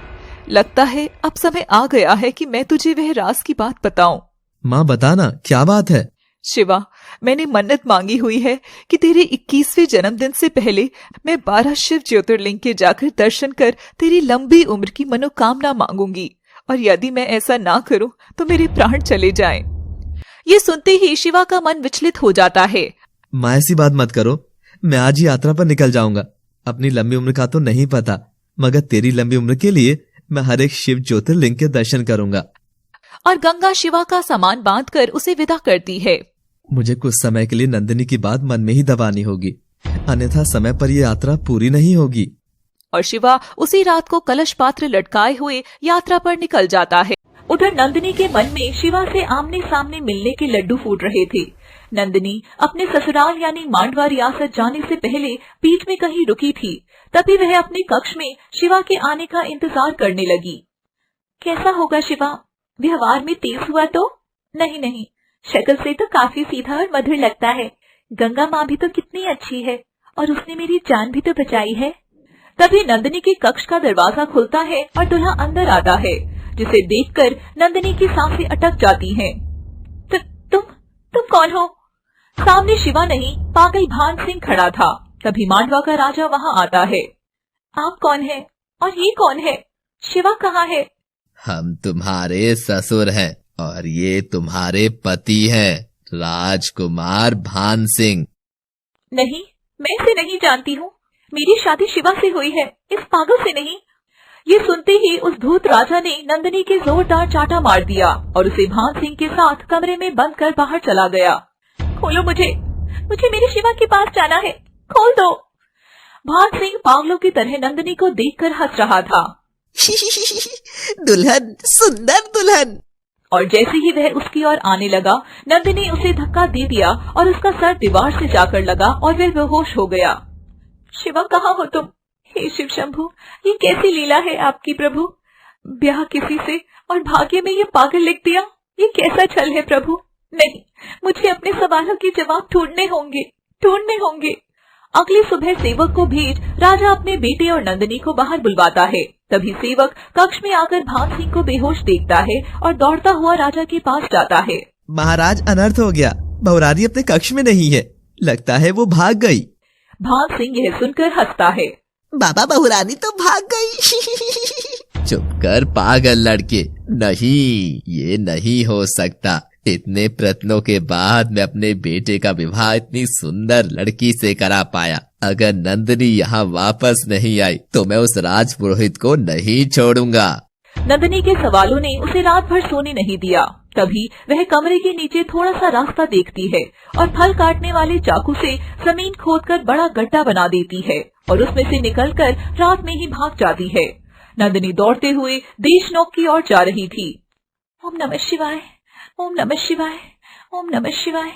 लगता है अब समय आ गया है कि मैं तुझे वह राज की बात बताऊं। माँ बताना, क्या बात है? शिवा, मैंने मन्नत मांगी हुई है कि तेरे 21वें जन्मदिन से पहले मैं 12 शिव ज्योतिर्लिंग के जाकर दर्शन कर तेरी लंबी उम्र की मनोकामना मांगूंगी, और यदि मैं ऐसा ना करूं तो मेरे प्राण चले जाएं। ये सुनते ही शिवा का मन विचलित हो जाता है। माँ ऐसी बात मत करो, मैं आज ही यात्रा पर निकल जाऊंगा। अपनी लंबी उम्र का तो नहीं पता, मगर तेरी लंबी उम्र के लिए मैं हर एक शिव ज्योतिर्लिंग के दर्शन करूंगा। और गंगा शिवा का सामान बांधकर उसे विदा करती है। मुझे कुछ समय के लिए नंदिनी की बात मन में ही दबानी होगी, अन्यथा समय पर यह यात्रा पूरी नहीं होगी। और शिवा उसी रात को कलश पात्र लटकाए हुए यात्रा पर निकल जाता है। उधर नंदिनी के मन में शिवा से आमने सामने मिलने के लड्डू फूट रहे थे। नंदिनी अपने ससुराल यानी मांडवा रियासत जाने से पहले बीच में कहीं रुकी थी। तभी वह अपने कक्ष में शिवा के आने का इंतजार करने लगी। कैसा होगा शिवा? व्यवहार में तेज हुआ तो नहीं, शक्ल से तो काफी सीधा और मधुर लगता है। गंगा माँ भी तो कितनी अच्छी है और उसने मेरी जान भी तो बचाई है। तभी नंदिनी के कक्ष का दरवाजा खुलता है और दूल्हा अंदर आता है, जिसे देखकर नंदिनी की सांसें अटक जाती हैं। तुम कौन हो? सामने शिवा नहीं, पागल भान सिंह खड़ा था। तभी मांडवा का राजा वहाँ आता है। आप कौन है और ये कौन है? शिवा कहाँ है? हम तुम्हारे ससुर हैं और ये तुम्हारे पति हैं, राजकुमार भान सिंह। नहीं, मैं इसे नहीं जानती हूँ। मेरी शादी शिवा से हुई है, इस पागल से नहीं। ये सुनते ही उस धूर्त राजा ने नंदिनी के जोरदार चाटा मार दिया और उसे भान सिंह के साथ कमरे में बंद कर बाहर चला गया। खोलो मुझे मेरे शिवा के पास जाना है, खोल दो। भान सिंह पागलों की तरह नंदिनी को देखकर हंस रहा था। दुल्हन, सुंदर दुल्हन। और जैसे ही वह उसकी ओर आने लगा, नंदिनी उसे धक्का दे दिया और उसका सर दीवार से जाकर लगा और वह बेहोश हो गया। शिवा, कहाँ हो तुम? हे शिव शंभु, ये कैसी लीला है आपकी प्रभु? ब्याह किसी से और भाग्य में ये पागल लिख दिया। ये कैसा छल है प्रभु? नहीं, मुझे अपने सवालों के जवाब ढूंढने होंगे। अगली सुबह सेवक को भेज राजा अपने बेटे और नंदिनी को बाहर बुलवाता है। तभी सेवक कक्ष में आकर भान सिंह को बेहोश देखता है और दौड़ता हुआ राजा के पास जाता है। महाराज, अनर्थ हो गया। बहुरानी अपने कक्ष में नहीं है, लगता है वो भाग गई। भान सिंह यह सुनकर हंसता है। बाबा, बहुरानी तो भाग गई। चुप कर पागल लड़के, नहीं, ये नहीं हो सकता। इतने प्रयत्नों के बाद मैं अपने बेटे का विवाह इतनी सुंदर लड़की से करा पाया। अगर नंदिनी यहाँ वापस नहीं आई तो मैं उस राजपुरोहित को नहीं छोड़ूंगा। नंदिनी के सवालों ने उसे रात भर सोने नहीं दिया। तभी वह कमरे के नीचे थोड़ा सा रास्ता देखती है और फल काटने वाले चाकू से जमीन खोदकर बड़ा गड्ढा बना देती है और उसमें से निकलकर रात में ही भाग जाती है। नंदिनी दौड़ते हुए देशनोक की ओर जा रही थी। ओम नमः शिवाय, ओम नमः शिवाय, ओम नमः शिवाय।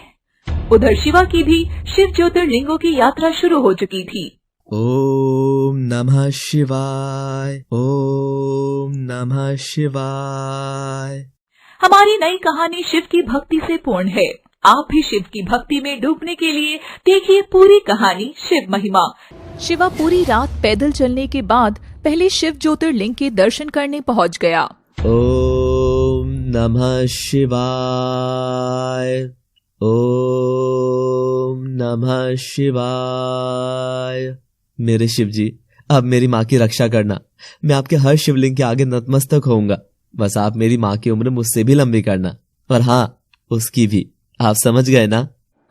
उधर शिवा की भी शिव ज्योतिर्लिंगों की यात्रा शुरू हो चुकी थी। ओम नमः शिवाय, ओम नमः शिवाय। हमारी नई कहानी शिव की भक्ति से पूर्ण है। आप भी शिव की भक्ति में डूबने के लिए देखिए पूरी कहानी शिव महिमा। शिवा पूरी रात पैदल चलने के बाद पहले शिव ज्योतिर्लिंग के दर्शन करने पहुंच गया। ओम नमः शिवाय, ओम नमः शिवाय। मेरे शिव जी, अब मेरी माँ की रक्षा करना। मैं आपके हर शिवलिंग के आगे नतमस्तक होऊंगा। बस आप मेरी माँ की उम्र मुझसे भी लंबी करना, और हाँ, उसकी भी। आप समझ गए ना?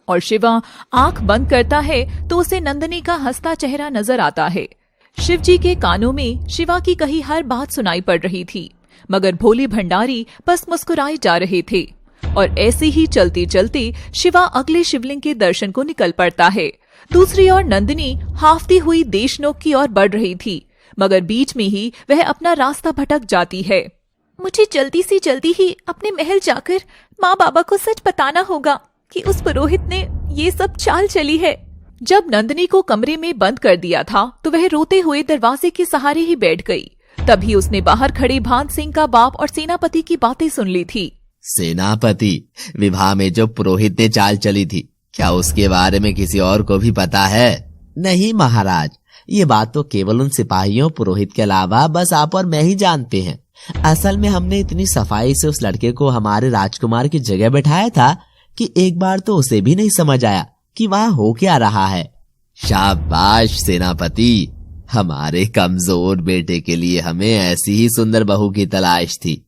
और शिवा आंख बंद करता है तो उसे नंदिनी का हंसता चेहरा नजर आता है। शिव जी के कानों में शिवा की कही हर बात सुनाई पड़ रही थी, मगर भोले भंडारी बस मुस्कुराए जा रहे थे। और ऐसे ही चलते चलते शिवा अगले शिवलिंग के दर्शन को निकल पड़ता है। दूसरी ओर नंदिनी हाफती हुई देशनोक की ओर बढ़ रही थी, मगर बीच में ही वह अपना रास्ता भटक जाती है। मुझे जल्दी से जल्दी ही अपने महल जाकर माँ बाबा को सच बताना होगा कि उस पुरोहित ने ये सब चाल चली है। जब नंदिनी को कमरे में बंद कर दिया था तो वह रोते हुए दरवाजे के सहारे ही बैठ गई। तभी उसने बाहर खड़े भान सिंह का बाप और सेनापति की बातें सुन ली थी। सेनापति, विवाह में जो पुरोहित ने चाल चली थी, क्या उसके बारे में किसी और को भी पता है? नहीं महाराज, ये बात तो केवल उन सिपाहियों पुरोहित के अलावा बस आप और मैं ही जानते हैं। असल में हमने इतनी सफाई से उस लड़के को हमारे राजकुमार की जगह बैठाया था कि एक बार तो उसे भी नहीं समझ आया कि वहाँ हो क्या रहा है। शाबाश सेनापति, हमारे कमजोर बेटे के लिए हमें ऐसी ही सुंदर बहू की तलाश थी।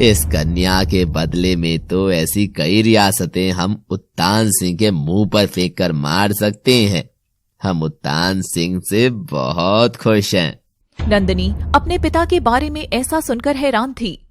इस कन्या के बदले में तो ऐसी कई रियासतें हम उत्तान सिंह के मुंह पर फेंक कर मार सकते हैं। हम उत्तान सिंह से बहुत खुश हैं। नंदिनी अपने पिता के बारे में ऐसा सुनकर हैरान थी।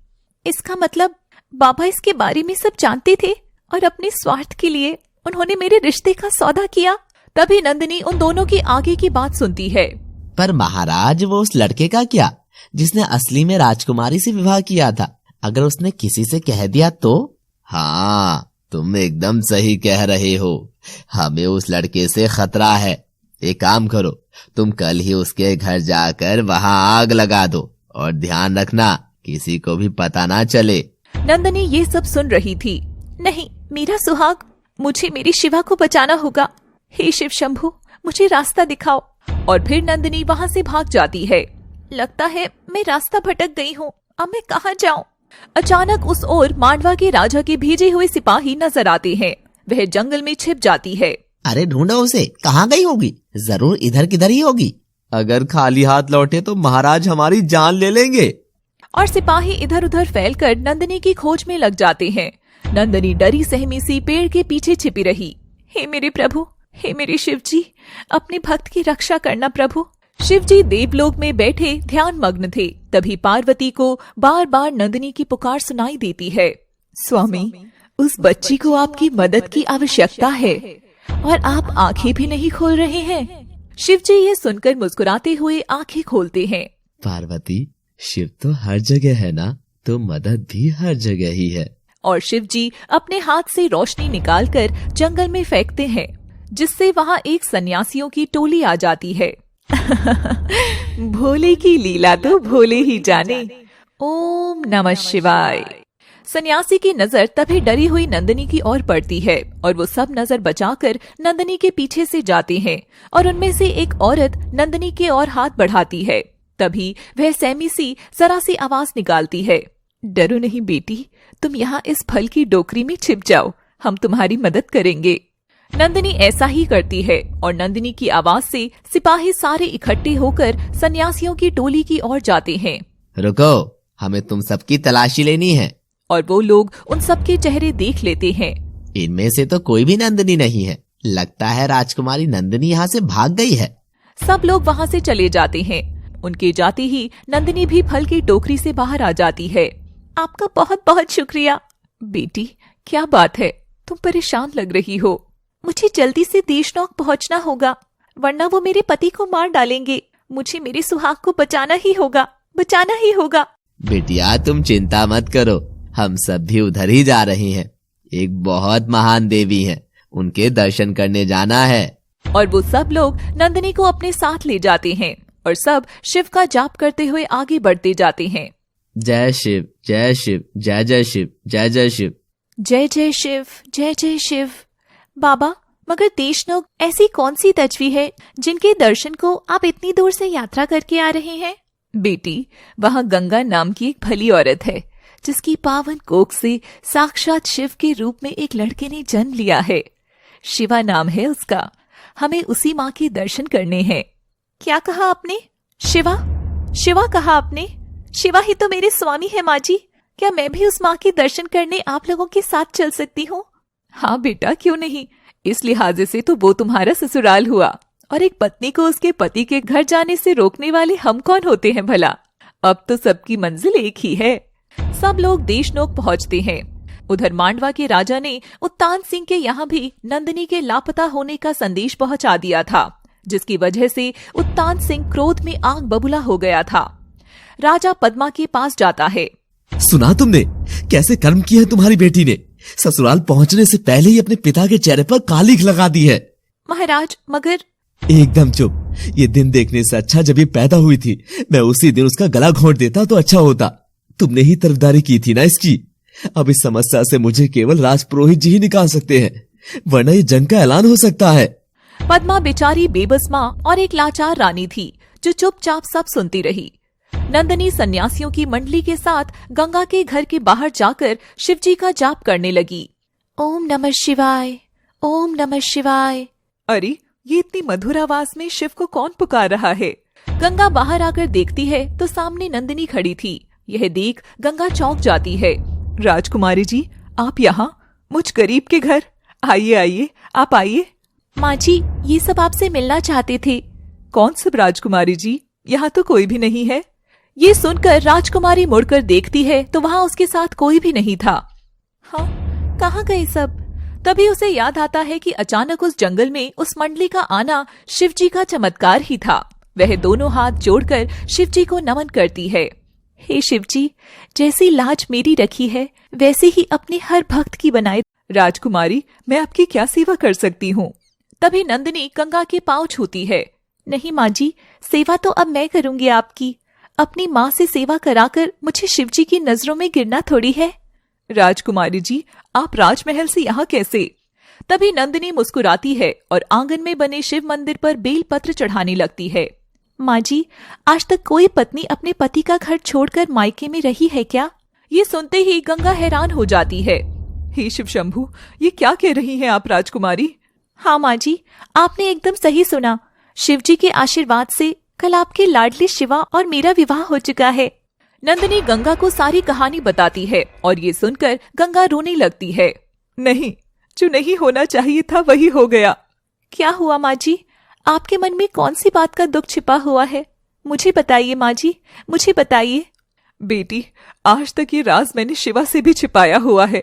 इसका मतलब बाबा इसके बारे में सब जानते थे और अपने स्वार्थ के लिए उन्होंने मेरे रिश्ते का सौदा किया। तभी नंदिनी उन दोनों की आगे की बात सुनती है। पर महाराज, वो उस लड़के का क्या, जिसने असली में राजकुमारी से विवाह किया था? अगर उसने किसी से कह दिया तो? हाँ, तुम एकदम सही कह रहे हो। हमें उस लड़के से खतरा है। एक काम करो, तुम कल ही उसके घर जाकर वहाँ आग लगा दो, और ध्यान रखना किसी को भी पता ना चले। नंदिनी ये सब सुन रही थी। नहीं, मेरा सुहाग, मुझे मेरी शिवा को बचाना होगा। हे शिव शंभु, मुझे रास्ता दिखाओ। और फिर नंदिनी वहाँ से भाग जाती है। लगता है मैं रास्ता भटक गई हूँ, अब मैं कहाँ जाऊँ? अचानक उस ओर मांडवा के राजा के भेजे हुए सिपाही नजर आते हैं। वह जंगल में छिप जाती है। अरे ढूंढो उसे, कहाँ गई होगी? जरूर इधर किधर ही होगी। अगर खाली हाथ लौटे तो महाराज हमारी जान ले लेंगे। और सिपाही इधर उधर फैलकर नंदिनी की खोज में लग जाते हैं। नंदिनी डरी सहमी सी पेड़ के पीछे छिपी रही। हे मेरे प्रभु, हे मेरे शिव जी, अपने भक्त की रक्षा करना प्रभु। शिव जी देवलोक में बैठे ध्यान मग्न थे। तभी पार्वती को बार बार नंदिनी की पुकार सुनाई देती है। स्वामी, उस बच्ची को आपकी मदद की आवश्यकता है और आप आंखें भी नहीं खोल रहे हैं। शिव जी ये सुनकर मुस्कुराते हुए आंखें खोलते हैं। पार्वती, शिव तो हर जगह है ना, तो मदद भी हर जगह ही है। और शिव जी अपने हाथ से रोशनी निकालकर जंगल में फेंकते हैं, जिससे वहाँ एक सन्यासियों की टोली आ जाती है। भोले की लीला तो भोले ही जाने। ओम नमः शिवाय। सन्यासी की नजर तभी डरी हुई नंदिनी की ओर पड़ती है और वो सब नजर बचाकर नंदिनी के पीछे से जाते हैं और उनमें से एक औरत नंदिनी के ओर हाथ बढ़ाती है। तभी वह सहमी सी जरा सी आवाज निकालती है। डरो नहीं बेटी, तुम यहाँ इस फल की डोकरी में छिप जाओ, हम तुम्हारी मदद करेंगे। नंदिनी ऐसा ही करती है और नंदिनी की आवाज से सिपाही सारे इकट्ठे होकर सन्यासियों की टोली की ओर जाते हैं। रुको, हमें तुम सबकी तलाशी लेनी है। और वो लोग उन सबके चेहरे देख लेते हैं। इनमें से तो कोई भी नंदिनी नहीं है। लगता है राजकुमारी नंदिनी यहाँ से भाग गई है। सब लोग वहाँ से चले जाते हैं। उनके जाते ही नंदिनी भी फल की टोकरी से बाहर आ जाती है। आपका बहुत बहुत शुक्रिया। बेटी, क्या बात है, तुम परेशान लग रही हो। मुझे जल्दी से देशनोक पहुँचना होगा। वरना वो मेरे पति को मार डालेंगे। मुझे मेरे सुहाग को बचाना ही होगा, बचाना ही होगा। बिटिया तुम चिंता मत करो, हम सब भी उधर ही जा रहे हैं। एक बहुत महान देवी हैं, उनके दर्शन करने जाना है। और वो सब लोग नंदिनी को अपने साथ ले जाते हैं और सब शिव का जाप करते हुए आगे बढ़ते जाते हैं। जय शिव, जय शिव, जय जय शिव, जय जय शिव। जय जय शिव, जय जय शिव। बाबा, मगर देशनोक ऐसी कौन सी तजवी है जिनके दर्शन को आप इतनी दूर से यात्रा करके आ रहे हैं? बेटी, वहाँ गंगा नाम की एक भली औरत है जिसकी पावन कोख से साक्षात शिव के रूप में एक लड़के ने जन्म लिया है। शिवा नाम है उसका। हमें उसी माँ के दर्शन करने हैं। क्या कहा आपने? शिवा? शिवा कहा आपने? शिवा ही तो मेरे स्वामी है माँ जी। क्या मैं भी उस माँ के दर्शन करने आप लोगों के साथ चल सकती हूँ? हाँ बेटा, क्यों नहीं। इस लिहाजे से तो वो तुम्हारा ससुराल हुआ, और एक पत्नी को उसके पति के घर जाने से रोकने वाले हम कौन होते हैं भला। अब तो सबकी मंजिल एक ही है। सब लोग देशनोक पहुँचते हैं। उधर मांडवा के राजा ने उत्तान सिंह के यहाँ भी नंदिनी के लापता होने का संदेश पहुंचा दिया था, जिसकी वजह से उत्तान सिंह क्रोध में आग बबूला हो गया था। राजा पद्मा के पास जाता है। सुना तुमने कैसे कर्म किया है तुम्हारी बेटी ने? ससुराल पहुंचने से पहले ही अपने पिता के चेहरे पर कालिख लगा दी है। महाराज, मगर एकदम चुप। ये दिन देखने से अच्छा जब ये पैदा हुई थी, मैं उसी दिन उसका गला घोंट देता तो अच्छा होता। तुमने ही तरफदारी की थी ना इसकी। अब इस समस्या से मुझे केवल राजपुरोहित जी ही निकाल सकते हैं, वरना ये जंग का ऐलान हो सकता है। पद्मा बेचारी बेबस माँ और एक लाचार रानी थी जो चुपचाप सब सुनती रही। नंदिनी सन्यासियों की मंडली के साथ गंगा के घर के बाहर जाकर शिवजी का जाप करने लगी। ओम नमः शिवाय, ओम नमः शिवाय। अरे, ये इतनी मधुर आवाज में शिव को कौन पुकार रहा है? गंगा बाहर आकर देखती है तो सामने नंदिनी खड़ी थी। यह देख गंगा चौंक जाती है। राजकुमारी जी, आप यहाँ मुझ गरीब के घर? आइए आइए, आप आइए। माँ जी, ये सब आपसे मिलना चाहते थे। कौन सब राजकुमारी जी? यहाँ तो कोई भी नहीं है। ये सुनकर राजकुमारी मुड़कर देखती है तो वहाँ उसके साथ कोई भी नहीं था। हाँ, कहाँ गए सब? तभी उसे याद आता है कि अचानक उस जंगल में उस मंडली का आना शिवजी का चमत्कार ही था। वह दोनों हाथ जोड़कर शिवजी को नमन करती है। हे शिवजी, जैसी लाज मेरी रखी है वैसे ही अपने हर भक्त की बनाए। राजकुमारी, मैं आपकी क्या सेवा कर सकती हूँ? तभी नंदिनी गंगा के पांव छूती है। नहीं माँ जी, सेवा तो अब मैं करूंगी आपकी। अपनी माँ से सेवा कराकर मुझे शिवजी की नजरों में गिरना थोड़ी है। राजकुमारी जी, आप राजमहल से यहाँ कैसे? तभी नंदिनी मुस्कुराती है और आंगन में बने शिव मंदिर पर बेल पत्र चढ़ाने लगती है। माँ जी, आज तक कोई पत्नी अपने पति का घर छोड़कर मायके में रही है क्या? ये सुनते ही गंगा हैरान हो जाती है। हे शिव शंभु, ये क्या कह रही हैं आप राजकुमारी? हाँ माँ जी, आपने एकदम सही सुना। शिवजी के आशीर्वाद से कल आपके लाडली शिवा और मेरा विवाह हो चुका है। नंदिनी गंगा को सारी कहानी बताती है और ये सुनकर गंगा रोने लगती है। नहीं, जो नहीं होना चाहिए था वही हो गया। क्या हुआ माँ जी? आपके मन में कौन सी बात का दुख छिपा हुआ है? मुझे बताइए माँ जी, मुझे बताइए। बेटी, आज तक ये राज मैंने शिवा से भी छिपाया हुआ है।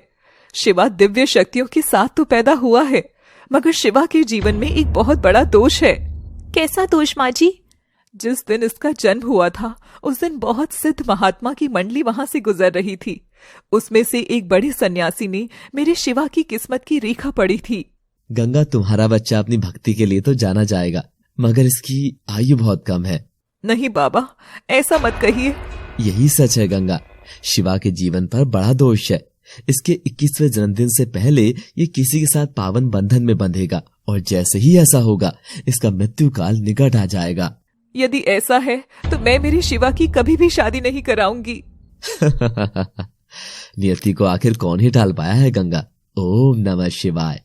शिवा दिव्य शक्तियों के साथ तो पैदा हुआ है, मगर शिवा के जीवन में एक बहुत बड़ा दोष है। कैसा दोष माँ जी? जिस दिन इसका जन्म हुआ था उस दिन बहुत सिद्ध महात्मा की मंडली वहां से गुजर रही थी। उसमें से एक बड़े सन्यासी ने मेरे शिवा की किस्मत की रेखा पड़ी थी। गंगा, तुम्हारा बच्चा अपनी भक्ति के लिए तो जाना जाएगा, मगर इसकी आयु बहुत कम है। नहीं बाबा, ऐसा मत कहिए। यही सच है गंगा, शिवा के जीवन पर बड़ा दोष है। इसके 21वें जन्मदिन से पहले ये किसी के साथ पावन बंधन में बंधेगा और जैसे ही ऐसा होगा इसका मृत्यु काल निकट आ जाएगा। यदि ऐसा है तो मैं मेरी शिवा की कभी भी शादी नहीं कराऊंगी। नियति को आखिर कौन ही टाल पाया है गंगा। ओम नमः शिवाय।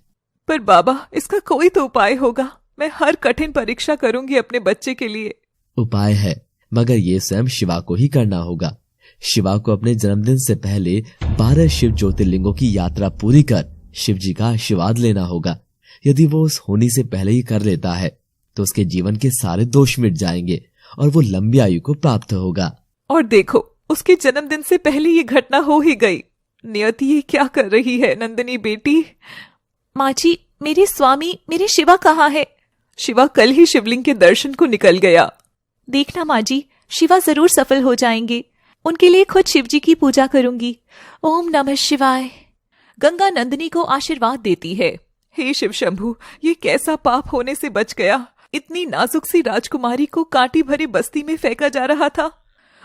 पर बाबा, इसका कोई तो उपाय होगा। मैं हर कठिन परीक्षा करूंगी अपने बच्चे के लिए। उपाय है, मगर ये स्वयं शिवा को ही करना होगा। शिवा को अपने जन्मदिन से पहले 12 शिव ज्योतिर्लिंगों की यात्रा पूरी कर शिव जी का आशीर्वाद लेना होगा। यदि वो उस होने से पहले ही कर लेता है तो उसके जीवन के सारे दोष मिट जाएंगे और वो लंबी आयु को प्राप्त होगा। और देखो, उसके जन्मदिन से पहले ये घटना हो ही गई। नियति ये क्या कर रही है? नंदिनी बेटी। माँ जी, मेरे स्वामी, मेरे शिवा कहाँ है? शिवा कल ही शिवलिंग के दर्शन को निकल गया। देखना माँ जी, शिवा जरूर सफल हो जाएंगे। उनके लिए खुद शिवजी की पूजा करूंगी। ओम नमः शिवाय। गंगा नंदिनी को आशीर्वाद देती है। हे शिव शंभु, ये कैसा पाप होने से बच गया। इतनी नाजुक सी राजकुमारी को कांटी भरी बस्ती में फेंका जा रहा था।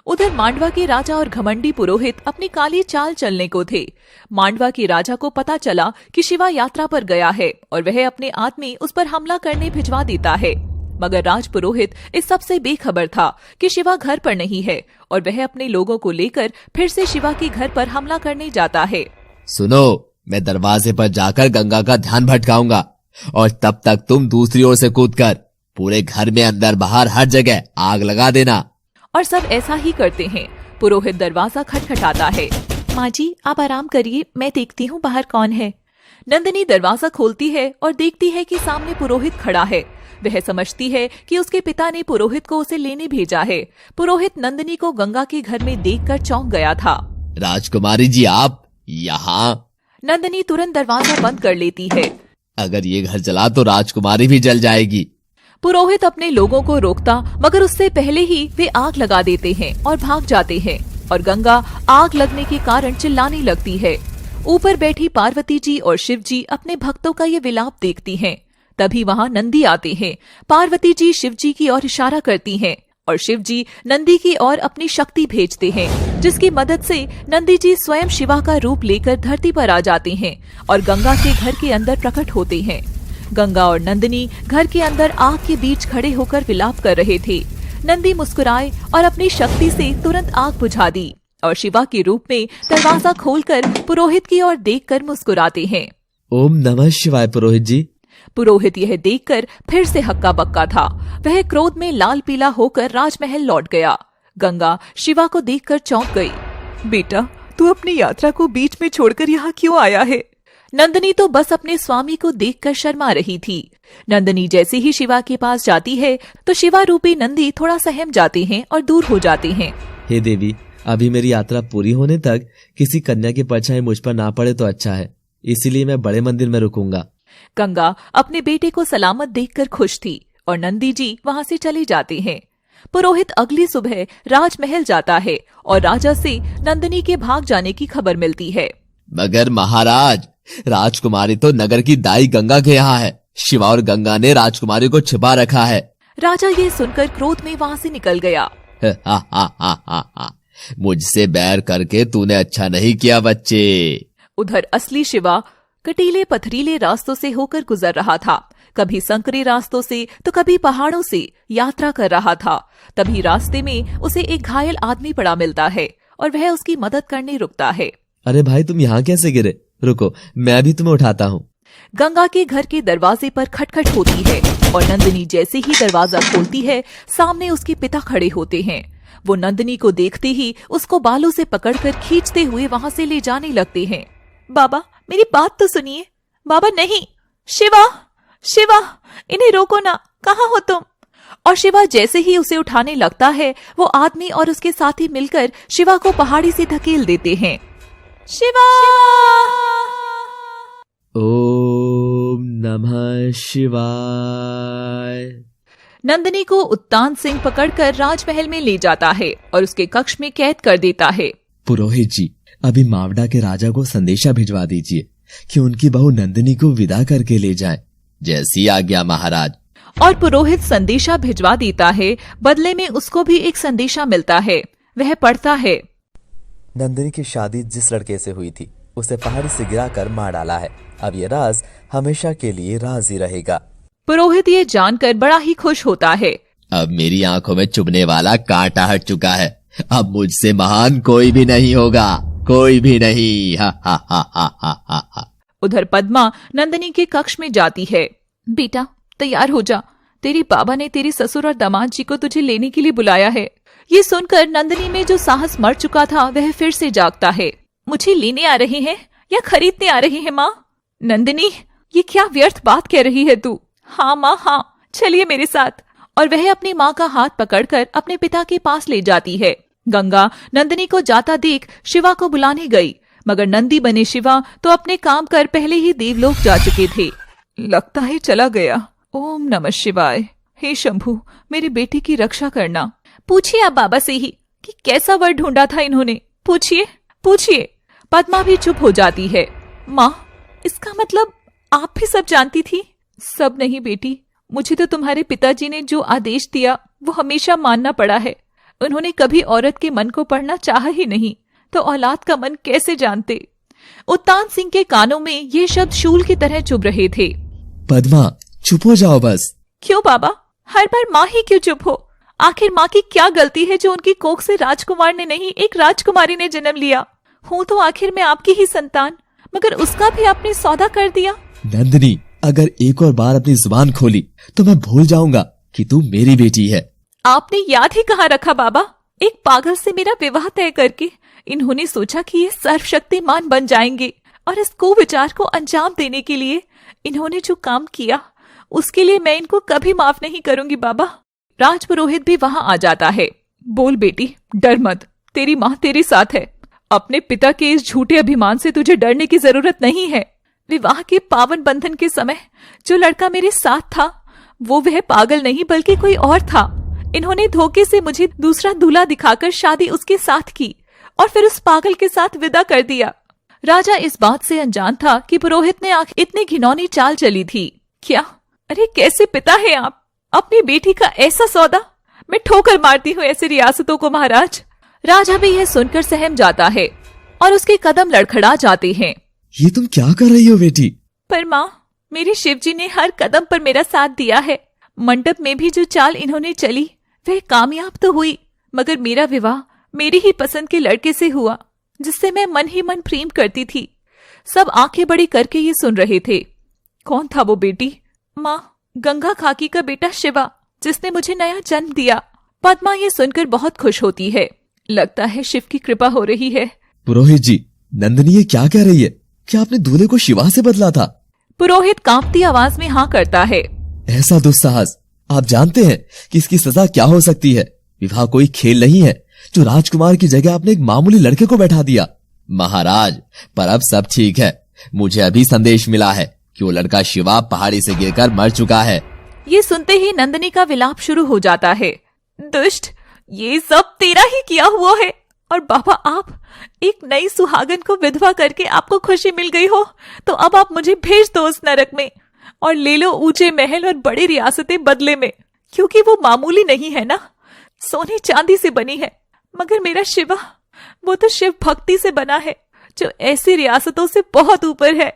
उधर मांडवा के राजा और घमंडी पुरोहित अपनी काली चाल चलने को थे। मांडवा के राजा को पता चला कि शिवा यात्रा पर गया है और वह अपने आदमी उस पर हमला करने भिजवा देता है, मगर राज पुरोहित इस सब से बेखबर था कि शिवा घर पर नहीं है और वह अपने लोगों को लेकर फिर से शिवा के घर पर हमला करने जाता है। सुनो, मैं दरवाजे पर जाकर गंगा का ध्यान भटकाऊंगा और तब तक तुम दूसरी ओर से कूदकर पूरे घर में अंदर बाहर हर जगह आग लगा देना। और सब ऐसा ही करते हैं। पुरोहित दरवाजा खटखटाता है। माँ जी, आप आराम करिए, मैं देखती हूँ बाहर कौन है। नंदिनी दरवाजा खोलती है और देखती है कि सामने पुरोहित खड़ा है। वह समझती है कि उसके पिता ने पुरोहित को उसे लेने भेजा है। पुरोहित नंदिनी को गंगा के घर में देखकर चौंक गया था। राजकुमारी जी, आप यहाँ? नंदिनी तुरंत दरवाजा बंद कर लेती है। अगर ये घर जला तो राजकुमारी भी जल जाएगी। पुरोहित अपने लोगों को रोकता, मगर उससे पहले ही वे आग लगा देते हैं और भाग जाते हैं और गंगा आग लगने के कारण चिल्लाने लगती है। ऊपर बैठी पार्वती जी और शिव जी अपने भक्तों का ये विलाप देखती हैं। तभी वहाँ नंदी आते हैं। पार्वती जी शिव जी की ओर इशारा करती हैं और शिव जी नंदी की ओर अपनी शक्ति भेजते हैं, जिसकी मदद से नंदी जी स्वयं शिवा का रूप लेकर धरती पर आ जाते हैं और गंगा के घर के अंदर प्रकट होते हैं। गंगा और नंदिनी घर के अंदर आग के बीच खड़े होकर विलाप कर रहे थे। नंदी मुस्कुराए और अपनी शक्ति से तुरंत आग बुझा दी और शिवा के रूप में दरवाजा खोलकर पुरोहित की ओर देखकर मुस्कुराते हैं। ओम नमः शिवाय पुरोहित जी। पुरोहित यह देखकर फिर से हक्का बक्का था। वह क्रोध में लाल पीला होकर राजमहल लौट गया। गंगा शिवा को देखकर चौंक गई। बेटा, तू अपनी यात्रा को बीच में छोड़कर यहाँ क्यों आया है? नंदिनी तो बस अपने स्वामी को देखकर शर्मा रही थी। नंदिनी जैसे ही शिवा के पास जाती है तो शिवा रूपी नंदी थोड़ा सहम जाते हैं और दूर हो जाते हैं। हे देवी, अभी मेरी यात्रा पूरी होने तक किसी कन्या की परछाई मुझ पर ना पड़े तो अच्छा है, इसीलिए मैं बड़े मंदिर में रुकूंगा। गंगा अपने बेटे को सलामत देखकर खुश थी और नंदी जी वहाँ से चले जाते हैं। पुरोहित अगली सुबह राजमहल जाता है और राजा से नंदिनी के भाग जाने की खबर मिलती है। मगर महाराज, राजकुमारी तो नगर की दाई गंगा के यहाँ है। शिवा और गंगा ने राजकुमारी को छिपा रखा है। राजा ये सुनकर क्रोध में वहाँ से निकल गया। मुझसे बैर करके तूने अच्छा नहीं किया बच्चे। उधर असली शिवा कटीले पथरीले रास्तों से होकर गुजर रहा था। कभी संकरे रास्तों से तो कभी पहाड़ों से यात्रा कर रहा था। तभी रास्ते में उसे एक घायल आदमी पड़ा मिलता है और वह उसकी मदद करने रुकता है। अरे भाई, तुम यहाँ कैसे गिरे? रुको, मैं भी तुम्हें उठाता हूँ। गंगा के घर के दरवाजे पर खटखट होती है और नंदिनी जैसे ही दरवाजा खोलती है, सामने उसके पिता खड़े होते हैं। वो नंदिनी को देखते ही उसको बालों से पकड़कर खींचते हुए वहाँ से ले जाने लगते हैं। बाबा, मेरी बात तो सुनिए। बाबा, नहीं। शिवा, शिवा, इन्हें रोको ना, कहाँ हो तुम? और शिवा जैसे ही उसे उठाने लगता है, वो आदमी और उसके साथी मिलकर शिवा को पहाड़ी से धकेल देते हैं। शिवा! ओम नमः शिवाय। नंदिनी को उत्तान सिंह पकड़कर राजमहल में ले जाता है और उसके कक्ष में कैद कर देता है। पुरोहित जी, अभी मावड़ा के राजा को संदेशा भिजवा दीजिए कि उनकी बहू नंदिनी को विदा करके ले जाएं। जैसी आज्ञा महाराज। और पुरोहित संदेशा भिजवा देता है। बदले में उसको भी एक संदेशा मिलता है। वह पढ़ता है, नंदिनी की शादी जिस लड़के से हुई थी उसे पहाड़ी से गिराकर मार डाला है। अब ये राज हमेशा के लिए राज ही रहेगा। पुरोहित ये जानकर बड़ा ही खुश होता है। अब मेरी आंखों में चुभने वाला कांटा हट चुका है। अब मुझसे महान कोई भी नहीं होगा, कोई भी नहीं। हा हा हा हा हा हा। उधर पद्मा नंदिनी के कक्ष में जाती है। बेटा, तैयार हो जा, तेरी बाबा ने तेरी ससुर और दामाद जी को तुझे लेने के लिए बुलाया है। ये सुनकर नंदिनी में जो साहस मर चुका था वह फिर से जागता है। मुझे लेने आ रहे हैं या खरीदने आ रही है माँ? नंदिनी, ये क्या व्यर्थ बात कह रही है तू? हाँ माँ, हाँ, चलिए मेरे साथ। और वह अपनी माँ का हाथ पकड़कर अपने पिता के पास ले जाती है। गंगा नंदिनी को जाता देख शिवा को बुलाने गई, मगर नंदी बने शिवा तो अपने काम कर पहले ही देवलोक जा चुके थे। लगता है चला गया। ओम नमः शिवाय। हे शंभू, मेरी बेटी की रक्षा करना। पूछिए आप बाबा से ही कि कैसा वर ढूंढा था इन्होंने। पूछिए पूछिए। पद्मा भी चुप हो जाती है। माँ, इसका मतलब आप भी सब जानती थी? सब नहीं बेटी, मुझे तो तुम्हारे पिताजी ने जो आदेश दिया वो हमेशा मानना पड़ा है। उन्होंने कभी औरत के मन को पढ़ना चाहा ही नहीं, तो औलाद का मन कैसे जानते। उत्तान सिंह के कानों में ये शब्द शूल की तरह चुभ रहे थे। पद्मा, चुप हो जाओ बस। क्यों बाबा, हर बार माँ ही क्यों चुप हो? आखिर माँ की क्या गलती है जो उनकी कोख से राजकुमार ने नहीं एक राजकुमारी ने जन्म लिया? हूँ तो आखिर मैं आपकी ही संतान, मगर उसका भी आपने सौदा कर दिया। नंदिनी, अगर एक और बार अपनी जुबान खोली तो मैं भूल जाऊंगा कि तू मेरी बेटी है। आपने याद ही कहाँ रखा बाबा? एक पागल से मेरा विवाह तय करके इन्होंने सोचा कि ये सर्वशक्तिमान बन जाएंगे, और इस कुविचार को अंजाम देने के लिए इन्होंने जो काम किया उसके लिए मैं इनको कभी माफ नहीं करूंगी बाबा। राजपुरोहित भी वहां आ जाता है। बोल बेटी, डर मत, तेरी माँ तेरे साथ है। अपने पिता के इस झूठे अभिमान से तुझे डरने की जरूरत नहीं है। विवाह के पावन बंधन के समय जो लड़का मेरे साथ था वो वह पागल नहीं बल्कि कोई और था। इन्होंने धोखे से मुझे दूसरा दूल्हा दिखाकर शादी उसके साथ की और फिर उस पागल के साथ विदा कर दिया। राजा इस बात से अनजान था कि पुरोहित ने इतनी घिनौनी चाल चली थी। क्या? अरे कैसे पिता है आप? अपनी बेटी का ऐसा सौदा? मैं ठोकर मारती हूँ ऐसी रियासतों को महाराज। राजा भी यह सुनकर सहम जाता है और उसके कदम लड़खड़ा जाते हैं। ये तुम क्या कर रही हो बेटी? पर माँ, मेरे शिवजी ने हर कदम पर मेरा साथ दिया है। मंडप में भी जो चाल इन्होंने चली वह कामयाब तो हुई, मगर मेरा विवाह मेरी ही पसंद के लड़के से हुआ जिससे मैं मन ही मन प्रेम करती थी। सब आंखें बड़ी करके ये सुन रहे थे। कौन था वो बेटी? माँ, गंगा खाकी का बेटा शिवा, जिसने मुझे नया जन्म दिया। पद्मा ये सुनकर बहुत खुश होती है। लगता है शिव की कृपा हो रही है। पुरोहित जी, नंदिनी ये क्या कह रही है? क्या आपने दूल्हे को शिवा से बदला था? पुरोहित कांपती आवाज में हाँ करता है। ऐसा दुस्साहस! आप जानते हैं कि इसकी सजा क्या हो सकती है। विवाह कोई खेल नहीं है जो राजकुमार की जगह आपने एक मामूली लड़के को बैठा दिया। महाराज, पर अब सब ठीक है। मुझे अभी संदेश मिला है कि वो लड़का शिवा पहाड़ी से गिरकर मर चुका है। ये सुनते ही नंदिनी का विलाप शुरू हो जाता है। दुष्ट, ये सब तेरा ही किया हुआ है। और बाबा, आप एक नई सुहागन को विधवा करके आपको खुशी मिल गई हो तो अब आप मुझे भेज दो उस नरक में और ले लो ऊंचे महल और बड़ी रियासतें बदले में, क्योंकि वो मामूली नहीं है ना, सोने चांदी से बनी है। मगर मेरा शिवा, वो तो शिव भक्ति से बना है जो ऐसी रियासतों से बहुत ऊपर है।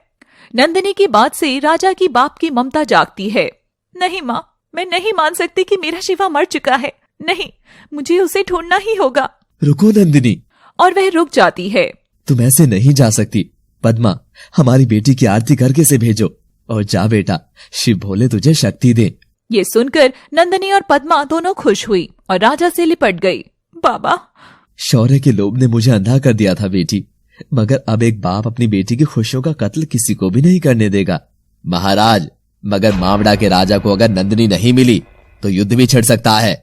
नंदिनी की बात से राजा की बाप की ममता जागती है। नहीं माँ, मैं नहीं मान सकती कि मेरा शिवा मर चुका है। नहीं, मुझे उसे ढूंढना ही होगा। रुको नंदिनी। और वह रुक जाती है। तुम ऐसे नहीं जा सकती। पद्मा, हमारी बेटी की आरती करके से भेजो। और जा बेटा, शिव भोले तुझे शक्ति दे। ये सुनकर नंदिनी और पद्मा दोनों खुश हुई और राजा से लिपट गई। बाबा, शौर्य के लोभ ने मुझे अंधा कर दिया था बेटी, मगर अब एक बाप अपनी बेटी की खुशियों का कत्ल किसी को भी नहीं करने देगा। महाराज, मगर मावड़ा के राजा को अगर नंदिनी नहीं मिली तो युद्ध भी छिड़ सकता है।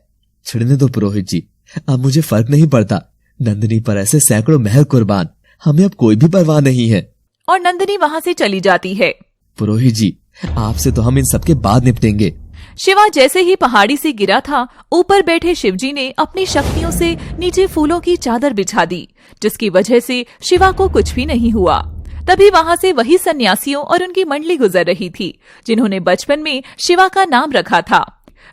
छिड़ने दो पुरोहित जी, अब मुझे फर्क नहीं पड़ता। नंदिनी पर ऐसे सैकड़ों महल कुर्बान, हमें अब कोई भी परवाह नहीं है। और नंदिनी वहां से चली जाती है। पुरोहित जी, आपसे तो हम इन सबके बाद निपटेंगे। शिवा जैसे ही पहाड़ी से गिरा था, ऊपर बैठे शिवजी ने अपनी शक्तियों से नीचे फूलों की चादर बिछा दी, जिसकी वजह से शिवा को कुछ भी नहीं हुआ। तभी वहां से वही सन्यासियों और उनकी मंडली गुजर रही थी जिन्होंने बचपन में शिवा का नाम रखा था।